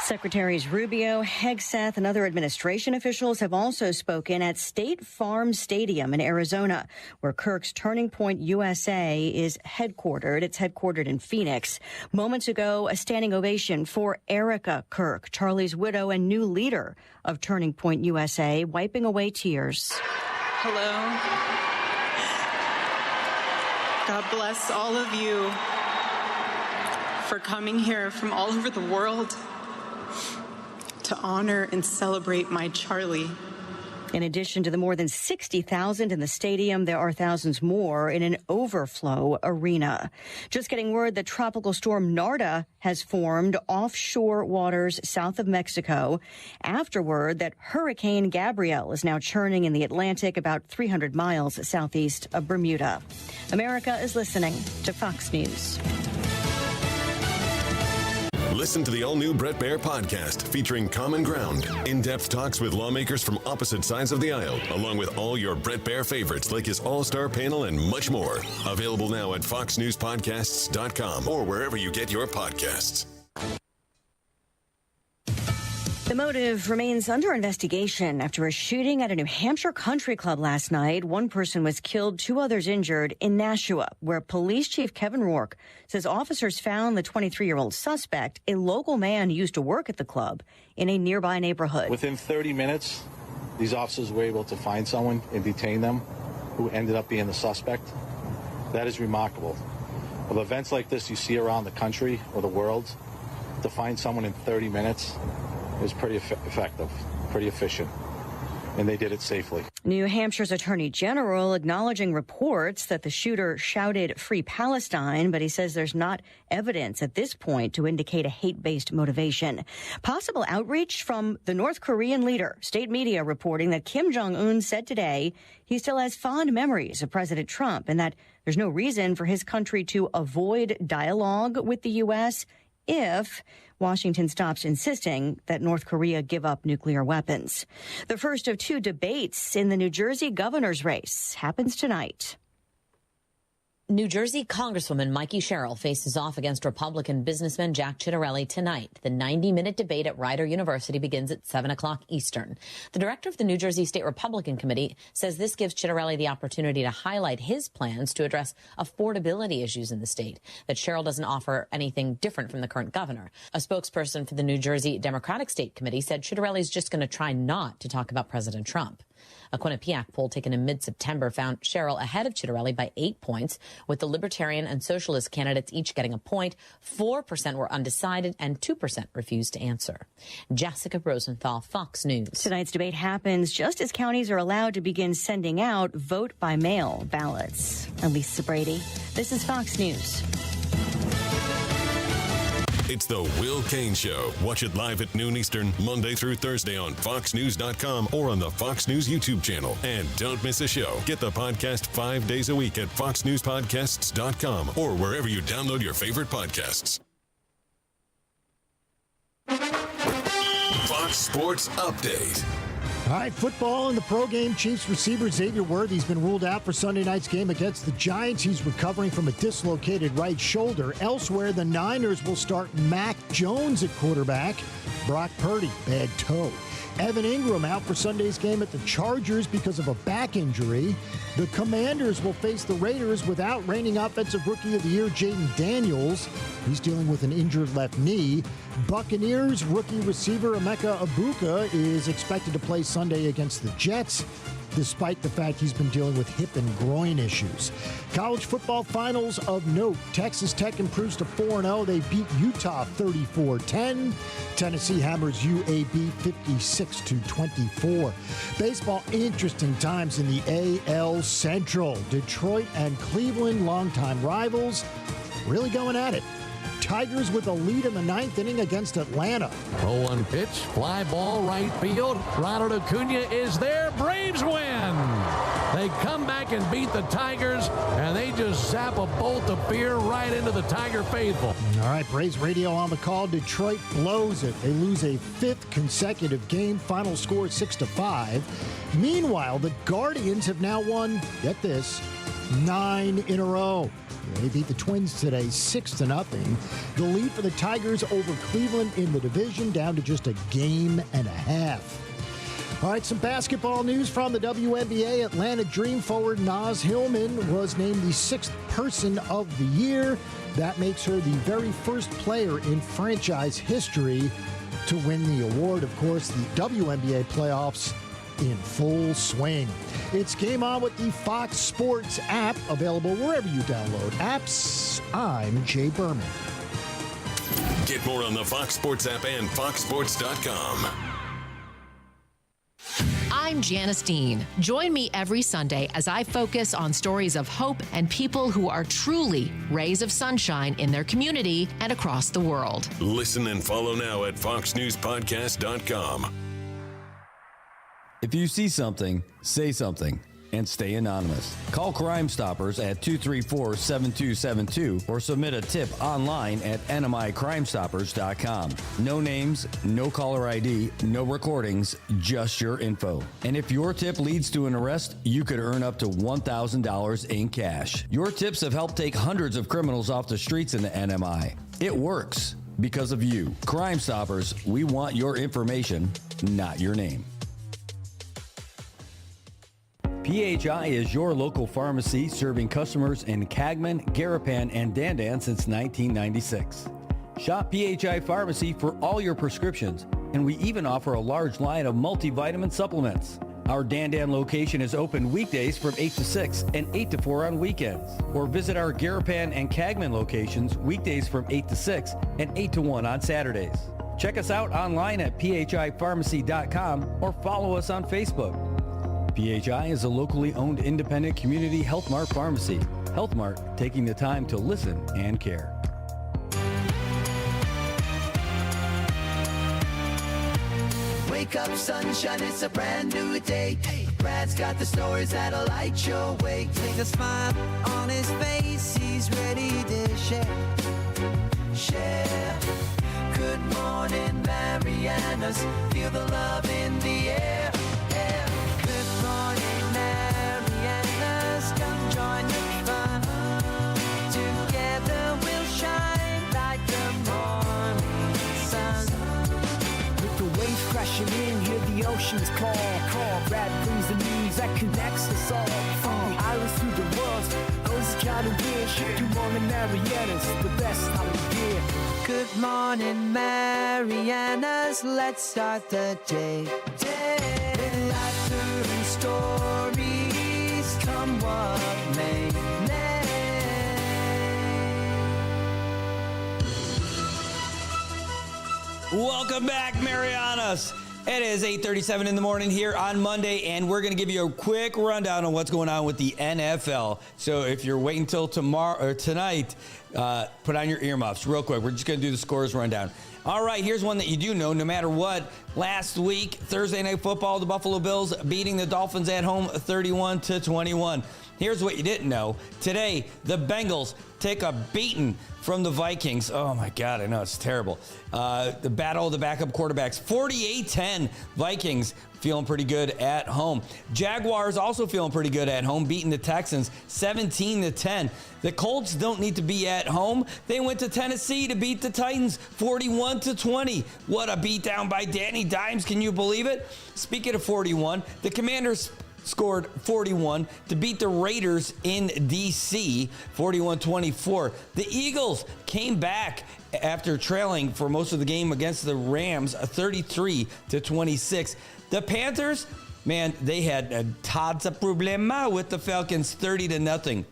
Secretaries Rubio, Hegseth, and other administration officials have also spoken at State Farm Stadium in Arizona, where Kirk's Turning Point USA is headquartered. It's headquartered in Phoenix. Moments ago, a standing ovation for Erica Kirk, Charlie's widow and new leader of Turning Point USA, wiping away tears. Hello. God bless all of you for coming here from all over the world to honor and celebrate my Charlie. In addition to the more than 60,000 in the stadium, there are thousands more in an overflow arena. Just getting word that Tropical Storm Narda has formed offshore waters south of Mexico. After word that Hurricane Gabrielle is now churning in the Atlantic about 300 miles southeast of Bermuda. America is listening to Fox News. Listen to the all-new Brett Baier podcast featuring Common Ground, in-depth talks with lawmakers from opposite sides of the aisle, along with all your Brett Baier favorites like his all-star panel and much more. Available now at foxnewspodcasts.com or wherever you get your podcasts. The motive remains under investigation after a shooting at a New Hampshire country club last night. One person was killed, 2 others injured in Nashua, where Police Chief Kevin Rourke says officers found the 23-year-old suspect, a local man who used to work at the club, in a nearby neighborhood. Within 30 minutes, these officers were able to find someone and detain them who ended up being the suspect. That is remarkable. Of events like this you see around the country or the world, to find someone in 30 minutes is pretty effective, pretty efficient, and they did it safely. New Hampshire's Attorney General acknowledging reports that the shooter shouted "Free Palestine," but he says there's not evidence at this point to indicate a hate-based motivation. Possible outreach from the North Korean leader. State media reporting that Kim Jong-un said today he still has fond memories of President Trump and that there's no reason for his country to avoid dialogue with the U.S. if Washington stops insisting that North Korea give up nuclear weapons. The first of 2 debates in the New Jersey governor's race happens tonight. New Jersey Congresswoman Mikey Sherrill faces off against Republican businessman Jack Ciattarelli tonight. The 90-minute debate at Rider University begins at 7 o'clock Eastern. The director of the New Jersey State Republican Committee says this gives Ciattarelli the opportunity to highlight his plans to address affordability issues in the state, that Sherrill doesn't offer anything different from the current governor. A spokesperson for the New Jersey Democratic State Committee said Ciattarelli is just going to try not to talk about President Trump. A Quinnipiac poll taken in mid-September found Sherrill ahead of Ciattarelli by 8 points, with the Libertarian and Socialist candidates each getting a point. 4% were undecided and 2% refused to answer. Jessica Rosenthal, Fox News. Tonight's debate happens just as counties are allowed to begin sending out vote-by-mail ballots. I'm Lisa Brady. This is Fox News. It's the Will Cain Show. Watch it live at noon Eastern, Monday through Thursday on foxnews.com or on the Fox News YouTube channel. And don't miss a show. Get the podcast 5 days a week at foxnewspodcasts.com or wherever you download your favorite podcasts. Fox Sports Update. All right, football in the pro game. Chiefs receiver Xavier Worthy's been ruled out for Sunday night's game against the Giants. He's recovering from a dislocated right shoulder. Elsewhere, the Niners will start Mac Jones at quarterback. Brock Purdy, bad toe. Evan Ingram out for Sunday's game at the Chargers because of a back injury. The Commanders will face the Raiders without reigning Offensive Rookie of the Year Jaden Daniels. He's dealing with an injured left knee. Buccaneers rookie receiver Emeka Egbuka is expected to play Sunday against the Jets, despite the fact he's been dealing with hip and groin issues. College football finals of note. Texas Tech improves to 4-0. They beat Utah 34-10. Tennessee hammers UAB 56-24. Baseball, interesting times in the AL Central. Detroit and Cleveland, longtime rivals, really going at it. Tigers with a lead in the ninth inning against Atlanta. 0-1 pitch, fly ball, right field. Ronald Acuna is there. Braves win. They come back and beat the Tigers, and they just zap a bolt of beer right into the Tiger faithful. All right, Braves radio on the call. Detroit blows it. They lose a fifth consecutive game. Final score 6-5. Meanwhile, the Guardians have now won, get this, 9 in a row. They beat the Twins today 6-0. The lead for the Tigers over Cleveland in the division down to just a game and a half. All right, some basketball news from the WNBA. Atlanta Dream forward Naz Hillman was named the 6th person of the year. That makes her the very first player in franchise history to win the award. Of course, the WNBA playoffs in full swing. It's Game On with the Fox Sports app, available wherever you download apps. I'm Jay Berman. Get more on the Fox Sports app and foxsports.com. I'm Janice Dean. Join me every Sunday as I focus on stories of hope and people who are truly rays of sunshine in their community and across the world. Listen and follow now at foxnewspodcast.com. If you see something, say something, and stay anonymous. Call Crime Stoppers at 234-7272 or submit a tip online at nmicrimestoppers.com. No names, no caller ID, no recordings, just your info. And if your tip leads to an arrest, you could earn up to $1,000 in cash. Your tips have helped take hundreds of criminals off the streets in the NMI. It works because of you. Crime Stoppers, we want your information, not your name. PHI is your local pharmacy serving customers in Cagman, Garapan, and Dandan since 1996. Shop PHI Pharmacy for all your prescriptions, and we even offer a large line of multivitamin supplements. Our Dandan location is open weekdays from 8 to 6 and 8 to 4 on weekends. Or visit our Garapan and Cagman locations weekdays from 8 to 6 and 8 to 1 on Saturdays. Check us out online at phipharmacy.com or follow us on Facebook. PHI is a locally owned independent community Health Mart pharmacy. Health Mart, taking the time to listen and care. Wake up, sunshine, it's a brand new day. Brad's got the stories that'll light your way. Take a smile on his face, he's ready to share. Share. Good morning, Marianas. Feel the love in the air. Good morning, Marianas. Come join the fun. Together we'll shine like the morning sun. With the waves crashing in, hear the oceans call. Brad brings the news that connects us all. From the islands to the world, those kind of wish. Good morning, Marianas, the best time of year. Good morning, Marianas. Let's start the day. Laughter and stories, come what may. Welcome back, Marianas. It is 8:37 in the morning here on Monday, and we're going to give you a quick rundown on what's going on with the NFL. So if you're waiting till tomorrow or tonight, put on your earmuffs real quick. We're just going to do the scores rundown. All right, here's one that you do know, no matter what. Last week, Thursday Night Football, the Buffalo Bills beating the Dolphins at home 31-21. Here's what you didn't know. Today, the Bengals take a beating from the Vikings. Oh, my God, I know, it's terrible. The battle of the backup quarterbacks, 48-10. Vikings feeling pretty good at home. Jaguars also feeling pretty good at home, beating the Texans 17-10. The Colts don't need to be at home. They went to Tennessee to beat the Titans 41-20. What a beatdown by Danny Dimes. Can you believe it? Speaking of 41, the Commanders scored 41 to beat the Raiders in D.C., 41-24. The Eagles came back after trailing for most of the game against the Rams, 33-26. The Panthers, man, they had tons of problema with the Falcons, 30-0.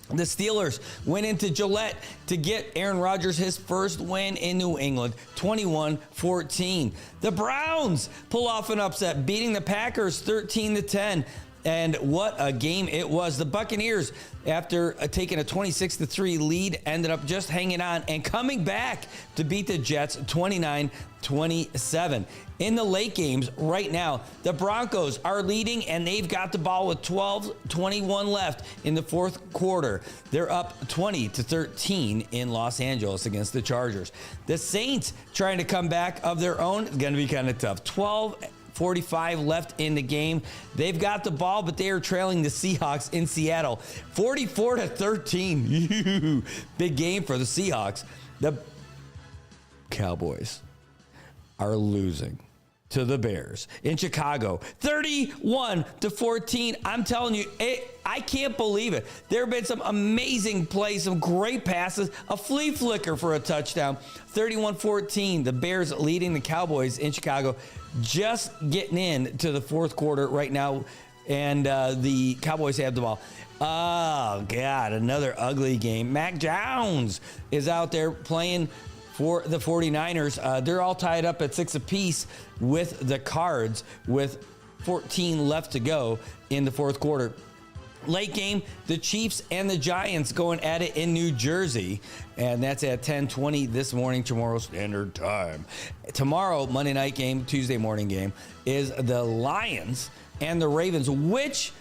The Steelers went into Gillette to get Aaron Rodgers his first win in New England, 21-14. The Browns pull off an upset, beating the Packers 13-10. And what a game it was. The Buccaneers, after taking a 26-3 lead, ended up just hanging on and coming back to beat the Jets 29-27. In the late games right now, the Broncos are leading, and they've got the ball with 12:21 left in the fourth quarter. They're up 20-13 in Los Angeles against the Chargers. The Saints trying to come back of their own. It's going to be kind of tough. 12:45 left in the game. They've got the ball, but they are trailing the Seahawks in Seattle, 44-13. Big game for the Seahawks. The Cowboys are losing to the Bears in Chicago, 31-14. I'm telling you, I can't believe it. There have been some amazing plays, some great passes, a flea flicker for a touchdown. 31-14, the Bears leading the Cowboys in Chicago, just getting into the fourth quarter right now, and the Cowboys have the ball. Oh, God, another ugly game. Mac Jones is out there playing for the 49ers. They're all tied up at 6 apiece with the Cards with 14 left to go in the fourth quarter. Late game, the Chiefs and the Giants going at it in New Jersey, and that's at 10:20 this morning, tomorrow Standard Time. Tomorrow, Monday night game, Tuesday morning game, is the Lions and the Ravens. Which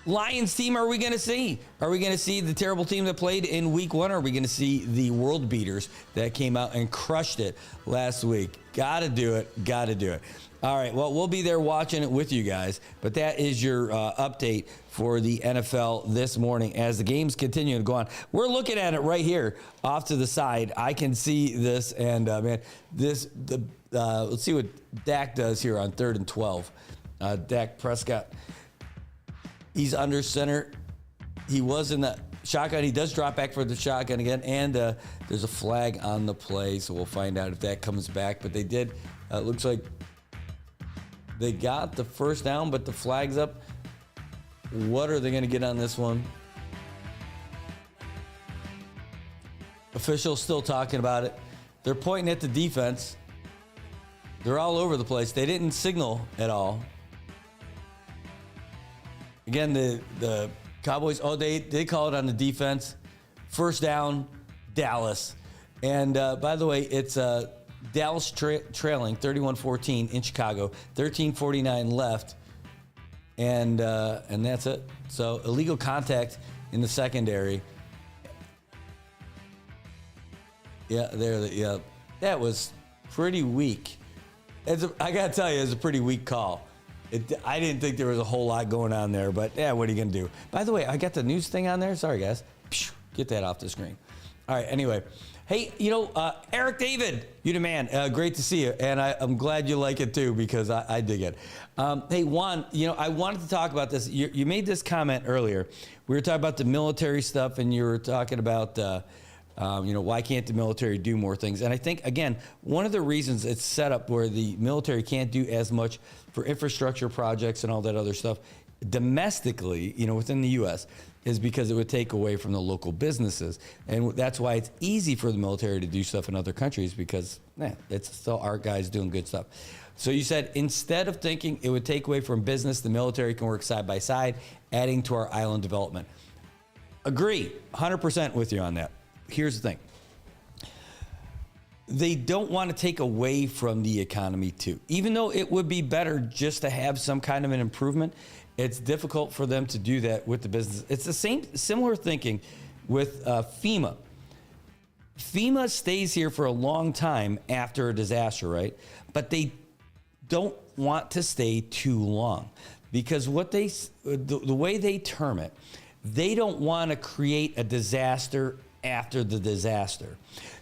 Lions team are we going to see? Are we going to see the terrible team that played in week one, or are we going to see the world beaters that came out and crushed it last week? Got to do it. All right, well, we'll be there watching it with you guys, but that is your update for the NFL this morning as the games continue to go on. We're looking at it right here off to the side. I can see this, and let's see what Dak does here on 3rd and 12. Dak Prescott, he's under center. He was in the shotgun. He does drop back for the shotgun again, and there's a flag on the play, so we'll find out if that comes back. But they did. Looks like they got the first down, but the flag's up. What are they going to get on this one? Officials still talking about it. They're pointing at the defense. They're all over the place. They didn't signal at all. Again, the Cowboys, they call it on the defense. First down, Dallas. And by the way, it's Dallas trailing 31-14 in Chicago, 13:49 left. And that's it. So illegal contact in the secondary. Yeah, that was pretty weak. I got to tell you, it was a pretty weak call. I didn't think there was a whole lot going on there, but yeah, what are you going to do? By the way, I got the news thing on there. Sorry, guys. Get that off the screen. All right, anyway. Hey, Eric David, you the man. Great to see you, and I'm glad you like it too, because I dig it. Hey, Juan, I wanted to talk about this. You made this comment earlier. We were talking about the military stuff, and you were talking about, why can't the military do more things? And I think, again, one of the reasons it's set up where the military can't do as much for infrastructure projects and all that other stuff domestically, within the U.S., is because it would take away from the local businesses. And that's why it's easy for the military to do stuff in other countries, because it's still our guys doing good stuff. So you said instead of thinking it would take away from business, the military can work side by side, adding to our island development. Agree, 100% with you on that. Here's the thing. They don't want to take away from the economy too. Even though it would be better just to have some kind of an improvement, it's difficult for them to do that with the business. It's the similar thinking with FEMA. FEMA stays here for a long time after a disaster, right? But they don't want to stay too long, because the way they term it, they don't want to create a disaster after the disaster,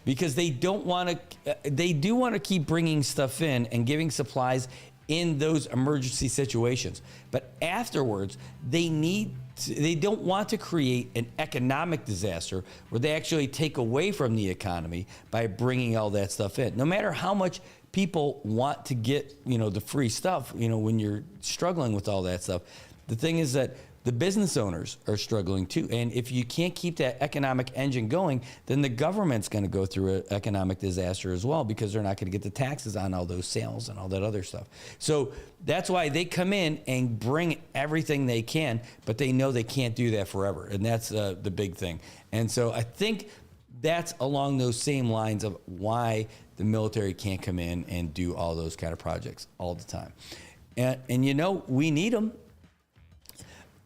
because they do want to keep bringing stuff in and giving supplies in those emergency situations. But afterwards, they don't want to create an economic disaster where they actually take away from the economy by bringing all that stuff in. No matter how much people want to get, the free stuff, when you're struggling with all that stuff, the thing is that the business owners are struggling too. And if you can't keep that economic engine going, then the government's going to go through an economic disaster as well, because they're not going to get the taxes on all those sales and all that other stuff. So that's why they come in and bring everything they can, but they know they can't do that forever. And that's the big thing. And so I think that's along those same lines of why the military can't come in and do all those kind of projects all the time. And we need them.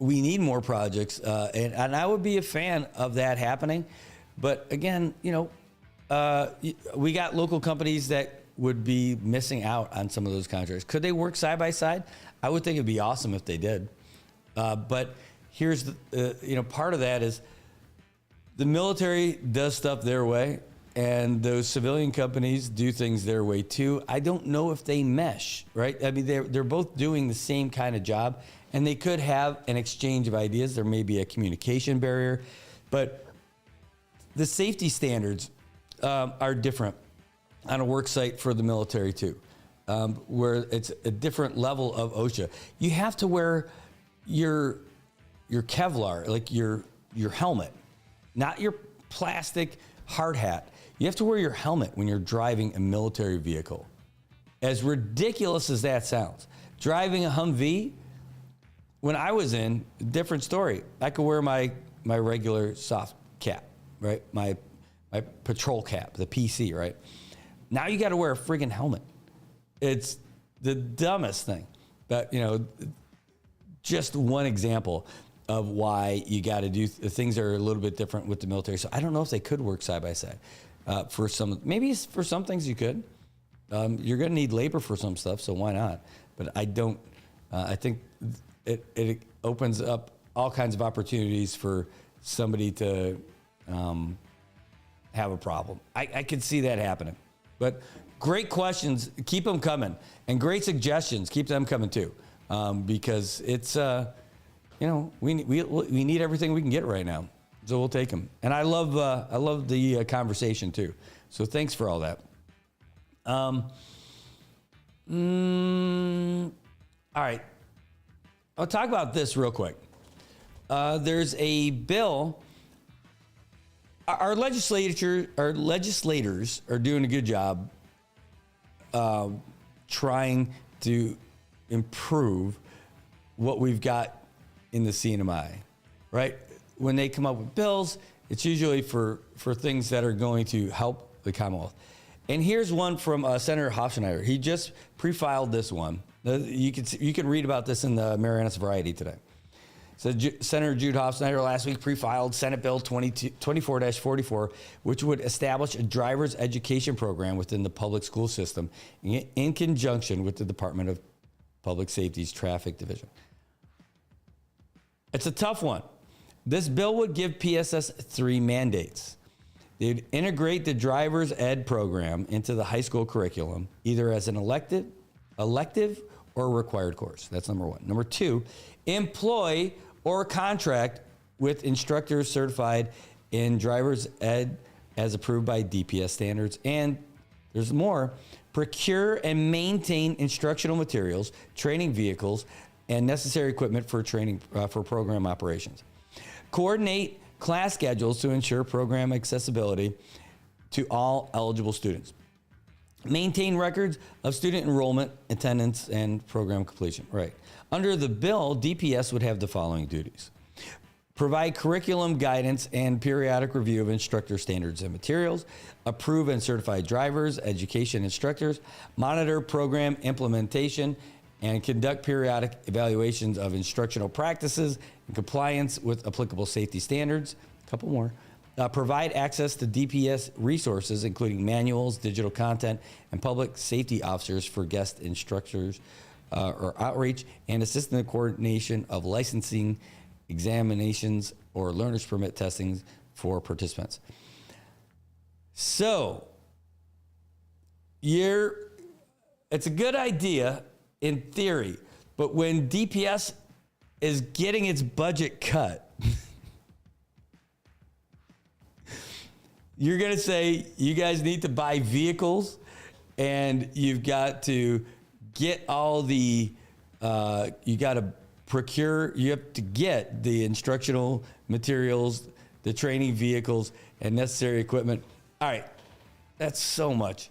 We need more projects, and I would be a fan of that happening. But again, we got local companies that would be missing out on some of those contracts. Could they work side by side? I would think it'd be awesome if they did. But here's part of that is the military does stuff their way, and those civilian companies do things their way too. I don't know if they mesh, right? I mean, they're both doing the same kind of job. And they could have an exchange of ideas. There may be a communication barrier, but the safety standards are different on a work site for the military too, where it's a different level of OSHA. You have to wear your Kevlar, like your helmet, not your plastic hard hat. You have to wear your helmet when you're driving a military vehicle. As ridiculous as that sounds, driving a Humvee, when I was in, different story. I could wear my regular soft cap, right? My patrol cap, the PC, right? Now you got to wear a friggin' helmet. It's the dumbest thing. But, just one example of why you got to do things that are a little bit different with the military. So I don't know if they could work side by side. Maybe for some things you could. You're going to need labor for some stuff, so why not? But I don't. I think it opens up all kinds of opportunities for somebody to have a problem. I could see that happening. But great questions. Keep them coming. And great suggestions. Keep them coming too. Because it's, we need everything we can get right now. So we'll take them. And I love the conversation too. So thanks for all that. All right. I'll talk about this real quick. There's a bill. Our legislators are doing a good job trying to improve what we've got in the CNMI, right? When they come up with bills, it's usually for things that are going to help the Commonwealth. And here's one from Senator Hofschneider. He just pre-filed this one. You can read about this in the Marianas Variety today. So Senator Jude Hofschneider last week pre-filed Senate Bill 24-44, which would establish a driver's education program within the public school system in conjunction with the Department of Public Safety's Traffic Division. It's a tough one. This bill would give PSS 3 mandates. They'd integrate the driver's ed program into the high school curriculum, either as an elective or required course. That's number one. Number two, employ or contract with instructors certified in driver's ed as approved by DPS standards. And there's more, procure and maintain instructional materials, training vehicles, and necessary equipment for training for program operations. Coordinate class schedules to ensure program accessibility to all eligible students. Maintain records of student enrollment, attendance, and program completion. Right. Under the bill, DPS would have the following duties. Provide curriculum guidance and periodic review of instructor standards and materials. Approve and certify drivers, education instructors. Monitor program implementation and conduct periodic evaluations of instructional practices in compliance with applicable safety standards. A couple more. Provide access to DPS resources, including manuals, digital content, and public safety officers for guest instructors or outreach, and assist in the coordination of licensing, examinations, or learner's permit testing for participants. So, it's a good idea in theory. But when DPS is getting its budget cut, you're going to say you guys need to buy vehicles and you've got to get all the, you got to procure, you have to get the instructional materials, the training vehicles, and necessary equipment. All right, that's so much.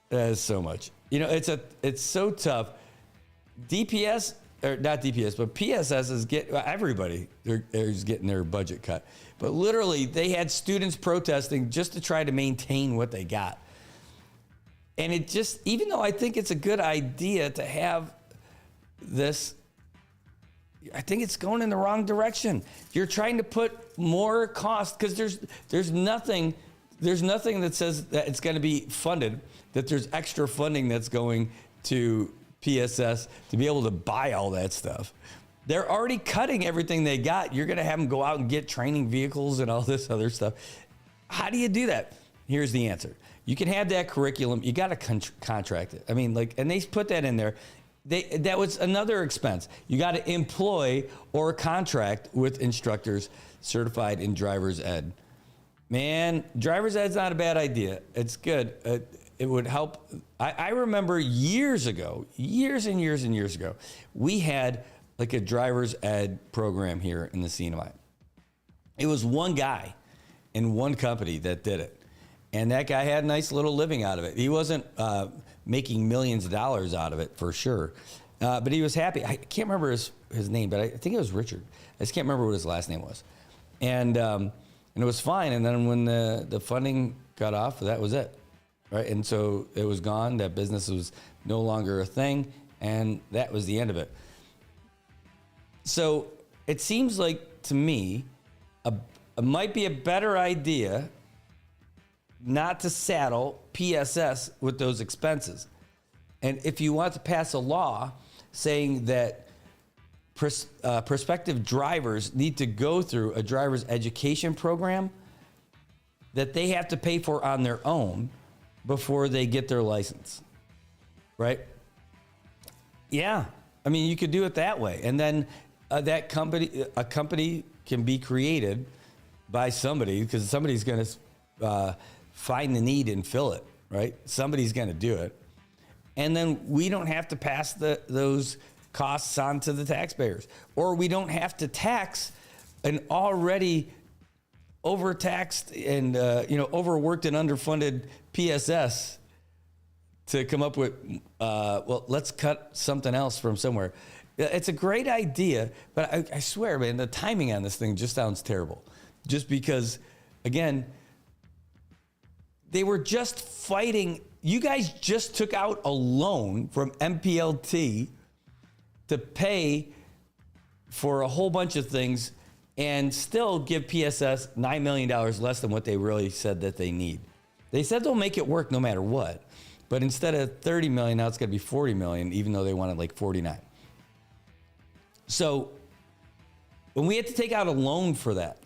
That is so much. You know, it's so tough. DPS, or not DPS, but PSS is everybody is getting their budget cut. But literally, they had students protesting just to try to maintain what they got. And it just, even though I think it's a good idea to have this, I think it's going in the wrong direction. You're trying to put more cost, because there's nothing that says that it's going to be funded, that there's extra funding that's going to PSS to be able to buy all that stuff. They're already cutting everything they got. You're going to have them go out and get training vehicles and all this other stuff. How do you do that? Here's the answer. You can have that curriculum. You got to contract it. I mean, and they put that in there. That was another expense. You got to employ or contract with instructors certified in driver's ed. Man, driver's ed's not a bad idea. It's good. It would help. I remember years and years ago, we had like a driver's ed program here in the CNMI. It was one guy in one company that did it. And that guy had a nice little living out of it. He wasn't making millions of dollars out of it for sure. But he was happy. I can't remember his name, but I think it was Richard. I just can't remember what his last name was. And it was fine. And then when the funding got off, that was it. Right? And so it was gone. That business was no longer a thing. And that was the end of it. So it seems like, to me, it might be a better idea not to saddle PSS with those expenses. And if you want to pass a law saying that prospective drivers need to go through a driver's education program that they have to pay for on their own before they get their license, right? Yeah, I mean, you could do it that way. And then a company can be created by somebody, because somebody's going to find the need and fill it, right? Somebody's going to do it. And then we don't have to pass those costs on to the taxpayers, or we don't have to tax an already overtaxed and overworked and underfunded PSS to come up with, let's cut something else from somewhere. It's a great idea, but I swear, man, the timing on this thing just sounds terrible. Just because, again, they were just fighting. You guys just took out a loan from MPLT to pay for a whole bunch of things and still give PSS $9 million less than what they really said that they need. They said they'll make it work no matter what. But instead of $30 million, now it's going to be $40 million, even though they wanted like 49. So when we had to take out a loan for that,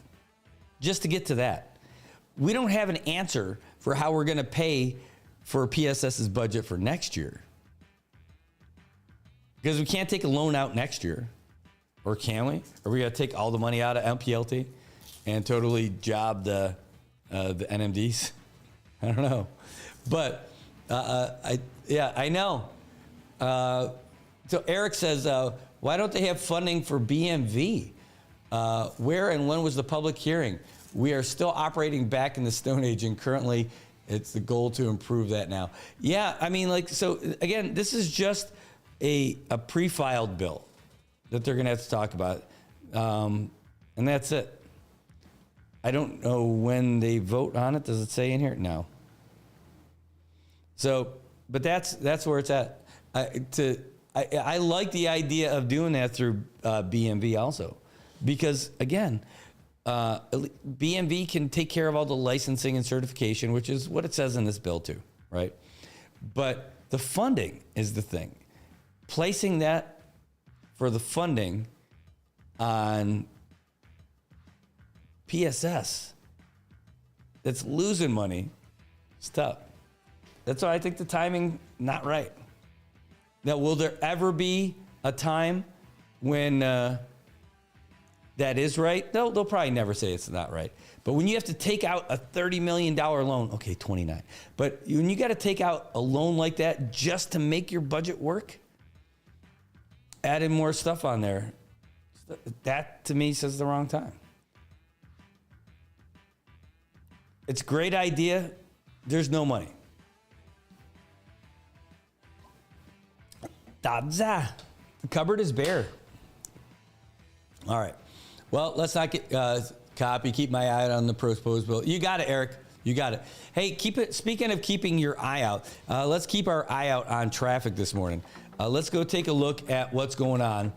just to get to that, we don't have an answer for how we're going to pay for PSS's budget for next year. Because we can't take a loan out next year. Or can we? Are we going to take all the money out of MPLT and totally job the NMDs? I don't know. But, I know. So Eric says, why don't they have funding for BMV? Where and when was the public hearing? We are still operating back in the Stone Age, and currently it's the goal to improve that now. Yeah, I mean, so again, this is just a pre-filed bill that they're going to have to talk about. And that's it. I don't know when they vote on it. Does it say in here? No. So, but that's where it's at. I like the idea of doing that through BMV also, because again, BMV can take care of all the licensing and certification, which is what it says in this bill too, right? But the funding is the thing. Placing that for the funding on PSS that's losing money, it's tough. That's why I think the timing not right. Now, will there ever be a time when that is right? They'll probably never say it's not right. But when you have to take out a $30 million loan, okay, 29. But when you got to take out a loan like that just to make your budget work, add in more stuff on there, that to me says the wrong time. It's a great idea. There's no money. The cupboard is bare. All right. Well, let's not get copy. Keep my eye out on the proposed bill. You got it, Eric. You got it. Hey, keep it. Speaking of keeping your eye out, let's keep our eye out on traffic this morning. Let's go take a look at what's going on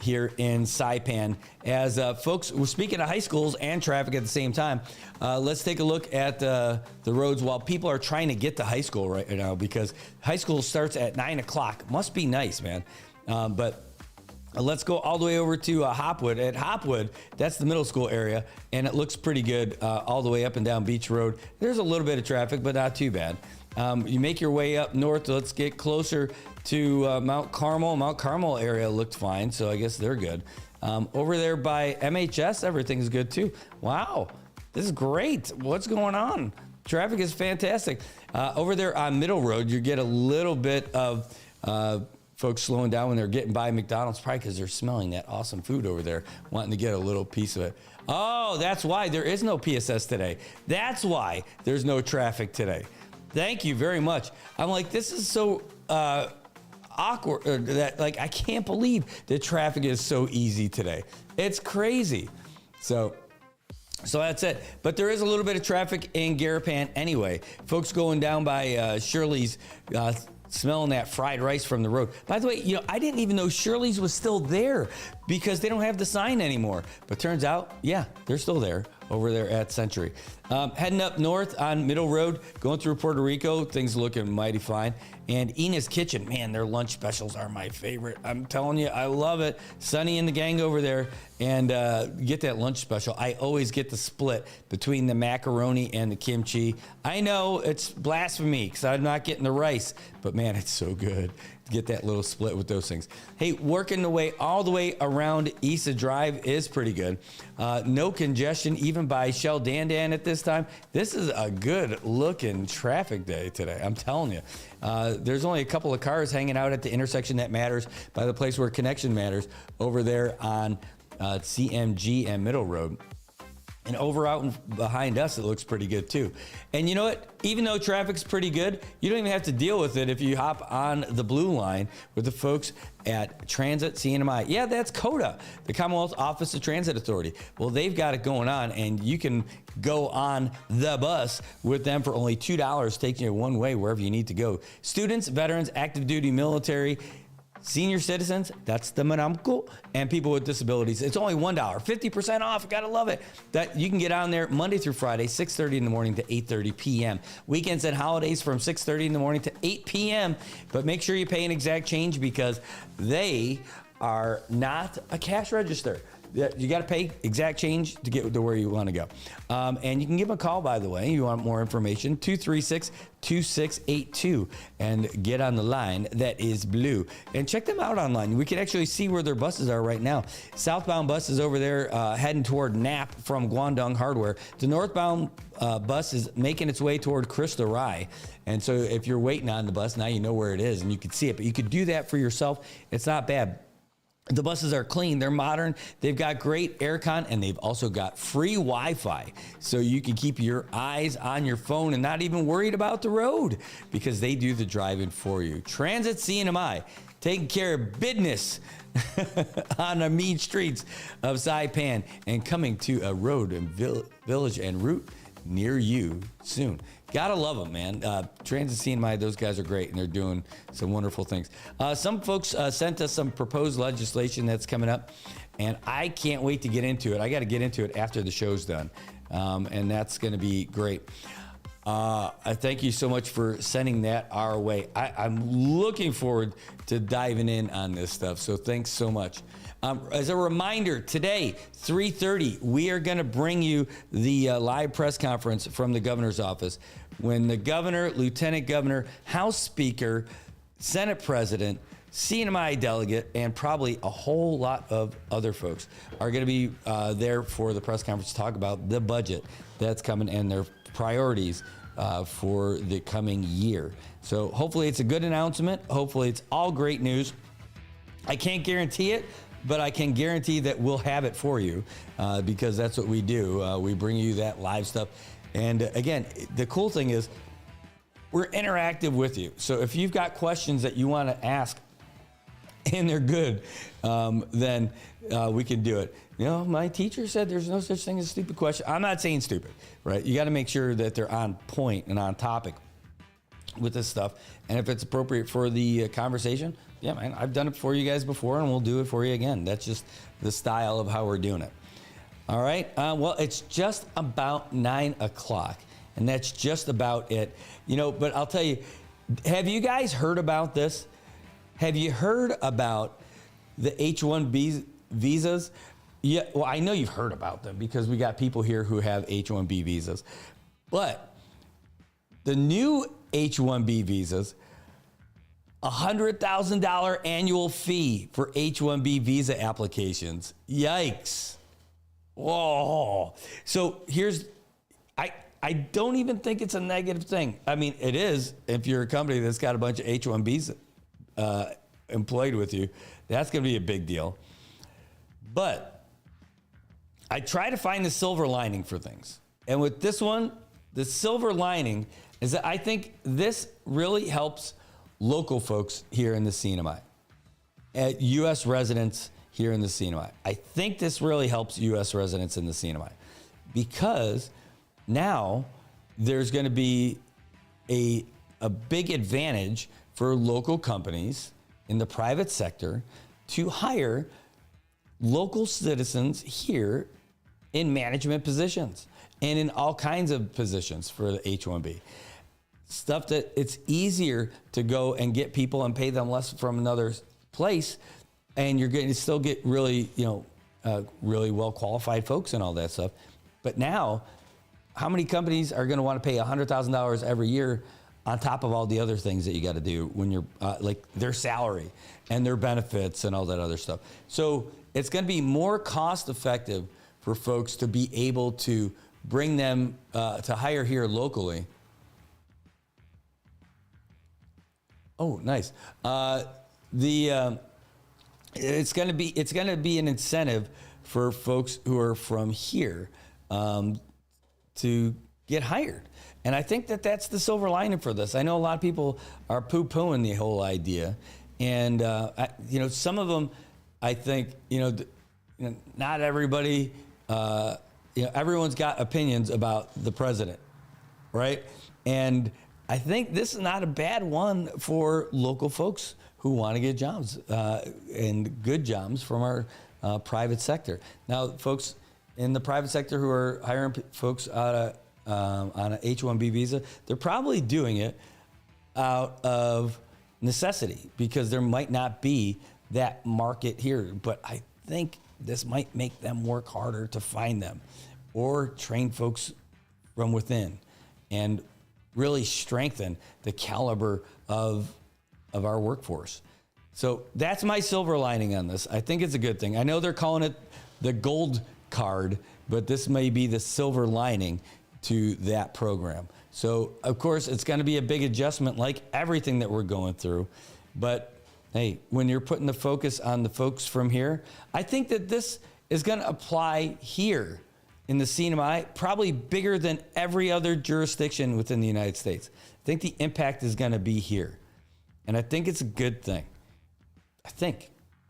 here in Saipan. As folks, we're speaking of high schools and traffic at the same time. Let's take a look at the roads while people are trying to get to high school right now, because high school starts at 9 o'clock. Must be nice, man. But let's go all the way over to Hopwood. At Hopwood, that's the middle school area, and it looks pretty good all the way up and down Beach Road. There's a little bit of traffic, but not too bad. You make your way up north. Let's get closer to Mount Carmel. Mount Carmel area looked fine, so I guess they're good. Over there by MHS, everything's good too. Wow, this is great. What's going on? Traffic is fantastic. Over there on Middle Road, you get a little bit of folks slowing down when they're getting by McDonald's, probably because they're smelling that awesome food over there, wanting to get a little piece of it. Oh, that's why there is no PSS today. That's why there's no traffic today. Thank you very much. I'm like, this is so awkward. That like, I can't believe the traffic is so easy today. It's crazy. So that's it. But there is a little bit of traffic in Garapan anyway. Folks going down by Shirley's, smelling that fried rice from the road. By the way, I didn't even know Shirley's was still there because they don't have the sign anymore. But turns out, yeah, they're still there over there at Century. Heading up north on Middle Road, going through Puerto Rico, things looking mighty fine. And Ina's Kitchen, man, their lunch specials are my favorite. I'm telling you, I love it. Sonny and the gang over there, and get that lunch special. I always get the split between the macaroni and the kimchi. I know it's blasphemy because I'm not getting the rice, but man, it's so good to get that little split with those things. Hey, working the way all the way around Issa Drive is pretty good. No congestion even by Shell Dandan at this time. This is a good looking traffic day today. I'm telling you. There's only a couple of cars hanging out at the intersection that matters by the place where connection matters over there on CMG and Middle Road. And over out and behind us, it looks pretty good too. And you know what? Even though traffic's pretty good, you don't even have to deal with it if you hop on the blue line with the folks at Transit CNMI. Yeah, that's COTA, the Commonwealth Office of Transit Authority. Well, they've got it going on, and you can go on the bus with them for only $2, taking you one way wherever you need to go. Students, veterans, active duty military, senior citizens, that's the Manamco, and people with disabilities. It's only $1, 50% off. Gotta love it. That you can get on there Monday through Friday, 6:30 in the morning to 8:30 p.m. Weekends and holidays from 6:30 in the morning to 8 p.m. But make sure you pay an exact change because they are not a cash register. You got to pay exact change to get to where you want to go. And you can give them a call, by the way. You want more information, 236-2682, and get on the line that is blue. And check them out online. We can actually see where their buses are right now. Southbound bus is over there heading toward Knapp from Guangdong Hardware. The northbound bus is making its way toward Crystal Rye. And so if you're waiting on the bus, now you know where it is and you can see it. But you could do that for yourself. It's not bad. The buses are clean, they're modern, they've got great aircon, and they've also got free Wi-Fi. So you can keep your eyes on your phone and not even worried about the road because they do the driving for you. Transit CNMI, taking care of business on the mean streets of Saipan and coming to a road and village and route near you soon. Gotta love them, man. Transit CNMI, those guys are great, and they're doing some wonderful things. Some folks sent us some proposed legislation that's coming up, and I can't wait to get into it. I got to get into it after the show's done, and that's going to be great. I thank you so much for sending that our way. I'm looking forward to diving in on this stuff, so thanks so much. As a reminder, today, 3:30, we are going to bring you the live press conference from the governor's office when the governor, lieutenant governor, House Speaker, Senate President, CNMI delegate and probably a whole lot of other folks are going to be there for the press conference to talk about the budget that's coming and their priorities for the coming year. So hopefully it's a good announcement. Hopefully it's all great news. I can't guarantee it, but I can guarantee that we'll have it for you because that's what we do. We bring you that live stuff. And again, the cool thing is we're interactive with you. So if you've got questions that you want to ask and they're good, then we can do it. You know, my teacher said there's no such thing as a stupid question. I'm not saying stupid, right? You got to make sure that they're on point and on topic with this stuff. And if it's appropriate for the conversation, yeah, man, I've done it for you guys before and we'll do it for you again. That's just the style of how we're doing it. All right. Well, it's just about 9 o'clock and that's just about it. You know, but I'll tell you, have you guys heard about this? Have you heard about the H-1B visas? Yeah, well, I know you've heard about them because we got people here who have H-1B visas. But the new H-1B visas, $100,000 annual fee for H-1B visa applications. Yikes. Whoa. So I don't even think it's a negative thing. I mean, it is if you're a company that's got a bunch of H-1Bs employed with you. That's going to be a big deal. But I try to find the silver lining for things. And with this one, the silver lining is that I think this really helps local folks here in the CNMI, at U.S. residents here in the CNMI. I think this really helps U.S. residents in the CNMI because now there's going to be a big advantage for local companies in the private sector to hire local citizens here in management positions and in all kinds of positions for the H-1B. Stuff that it's easier to go and get people and pay them less from another place, and you're going to still get really, really well qualified folks and all that stuff. But now, how many companies are going to want to pay $100,000 every year on top of all the other things that you got to do when you're like their salary and their benefits and all that other stuff? So it's going to be more cost effective for folks to be able to bring them to hire here locally. Oh, nice. It's going to be an incentive for folks who are from here to get hired. And I think that that's the silver lining for this. I know a lot of people are poo-pooing the whole idea. And, some of them, I think, not everybody, everyone's got opinions about the president, right? And I think this is not a bad one for local folks who want to get jobs and good jobs from our private sector. Now, folks in the private sector who are hiring folks out on an H-1B visa, they're probably doing it out of necessity because there might not be that market here. But I think this might make them work harder to find them or train folks from within and really strengthen the caliber of our workforce. So that's my silver lining on this. I think it's a good thing. I know they're calling it the gold card, but this may be the silver lining to that program. So, of course, it's going to be a big adjustment like everything that we're going through. But, hey, when you're putting the focus on the folks from here, I think that this is going to apply here in the CNMI, probably bigger than every other jurisdiction within the United States. I think the impact is going to be here. And I think it's a good thing. I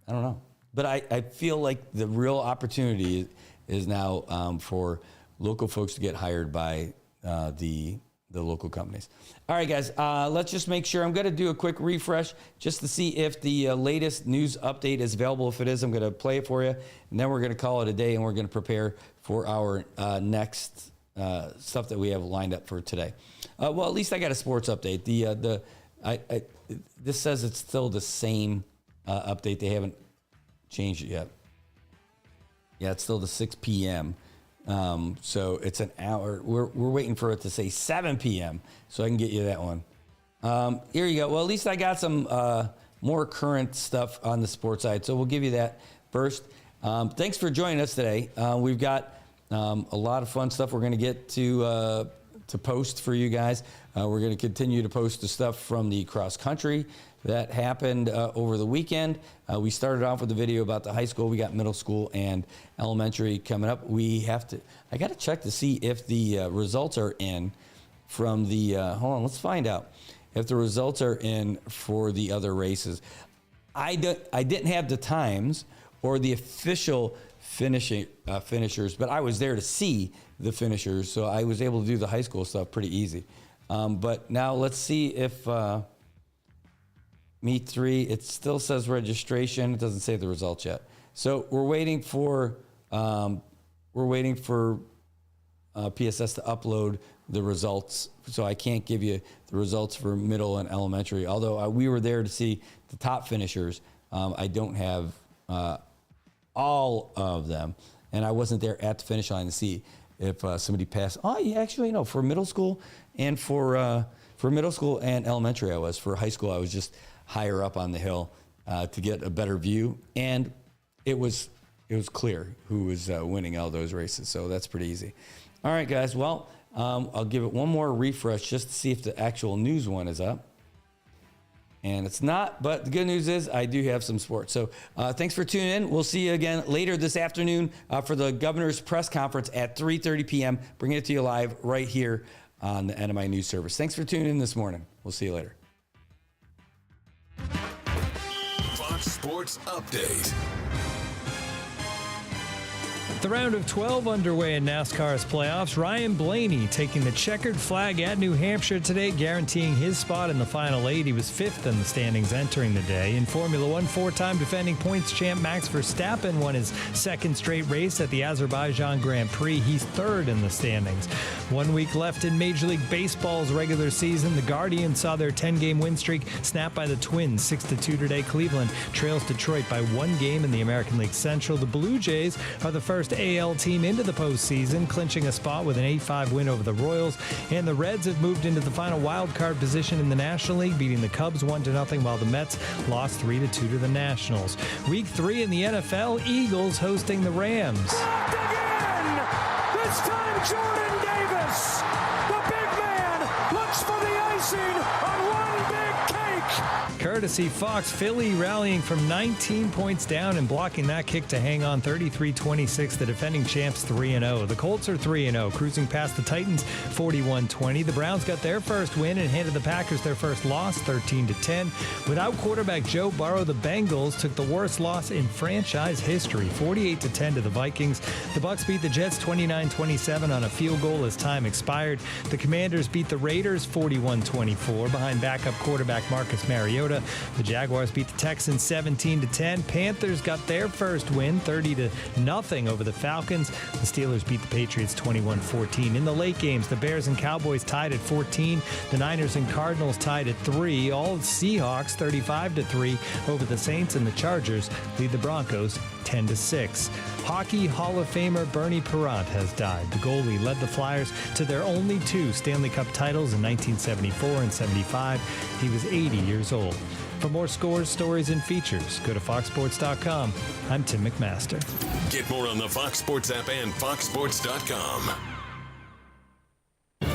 don't know. But I feel like the real opportunity is now for local folks to get hired by the local companies. All right, guys, let's just make sure. I'm going to do a quick refresh just to see if the latest news update is available. If it is, I'm going to play it for you, and then we're going to call it a day, and we're going to prepare for our next stuff that we have lined up for today. Well, at least I got a sports update. This says it's still the same update. They haven't changed it yet. Yeah, it's still the 6 p.m. So it's an hour. We're waiting for it to say 7 p.m. so I can get you that one. Here you go. Well, at least I got some more current stuff on the sports side. So we'll give you that first. Thanks for joining us today. We've got a lot of fun stuff we're going to get to post for you guys. We're going to continue to post the stuff from the cross country that happened over the weekend. We started off with a video about the high school. We got middle school and elementary coming up. I got to check to see if the results are in from the, hold on, let's find out if the results are in for the other races. I didn't have the times or the official finishers, but I was there to see the finishers, so I was able to do the high school stuff pretty easy. But now let's see if Meet 3, it still says registration. It doesn't say the results yet. So we're waiting for PSS to upload the results. So I can't give you the results for middle and elementary. Although we were there to see the top finishers. I don't have all of them, and I wasn't there at the finish line to see if somebody passed. Oh, yeah, actually, no. For middle school and for middle school and elementary, I was. For high school, I was just higher up on the hill to get a better view, and it was clear who was winning all those races. So that's pretty easy. All right, guys. Well, I'll give it one more refresh just to see if the actual news one is up. And it's not, but the good news is I do have some sports. So thanks for tuning in. We'll see you again later this afternoon for the governor's press conference at 3:30 p.m. Bringing it to you live right here on the NMI News Service. Thanks for tuning in this morning. We'll see you later. Fox Sports Update. The round of 12 underway in NASCAR's playoffs. Ryan Blaney taking the checkered flag at New Hampshire today, guaranteeing his spot in the final 8. He was 5th in the standings entering the day. In Formula One, 4-time defending points champ Max Verstappen won his 2nd straight race at the Azerbaijan Grand Prix. He's 3rd in the standings. 1 week left in Major League Baseball's regular season. The Guardians saw their 10-game win streak snapped by the Twins. 6-2 today. Cleveland trails Detroit by 1 game in the American League Central. The Blue Jays are the first AL team into the postseason, clinching a spot with an 8-5 win over the Royals. And the Reds have moved into the final wild card position in the National League, beating the Cubs 1-0, while the Mets lost 3-2 to the Nationals. Week 3 in the NFL, Eagles hosting the Rams. Blocked again! This time Jordan Davis! The big man looks for the icing on one big cake! Courtesy Fox, Philly rallying from 19 points down and blocking that kick to hang on 33-26. The defending champs 3-0. The Colts are 3-0, cruising past the Titans 41-20. The Browns got their first win and handed the Packers their first loss 13-10. Without quarterback Joe Burrow, the Bengals took the worst loss in franchise history, 48-10 to the Vikings. The Bucs beat the Jets 29-27 on a field goal as time expired. The Commanders beat the Raiders 41-24 behind backup quarterback Marcus Mariota. The Jaguars beat the Texans 17-10. Panthers got their first win 30-0 over the Falcons. The Steelers beat the Patriots 21-14. In the late games, the Bears and Cowboys tied at 14. The Niners and Cardinals tied at 3. All Seahawks 35-3 over the Saints, and the Chargers lead the Broncos 10-6. Hockey Hall of Famer Bernie Parent has died. The goalie led the Flyers to their only 2 Stanley Cup titles in 1974 and 75. He was 80 years old. For more scores, stories, and features, go to foxsports.com. I'm Tim McMaster. Get more on the Fox Sports app and foxsports.com.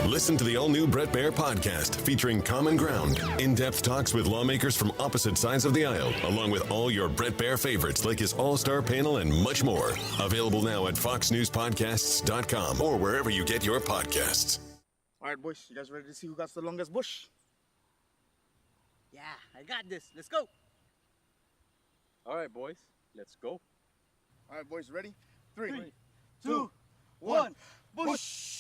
Listen to the all-new Brett Baer podcast featuring Common Ground, in-depth talks with lawmakers from opposite sides of the aisle, along with all your Brett Baer favorites like his all-star panel and much more. Available now at foxnewspodcasts.com or wherever you get your podcasts. All right, boys, you guys ready to see who got the longest bush? Yeah, I got this. Let's go. All right, boys, let's go. All right, boys, ready? 3, 2, 1, bush!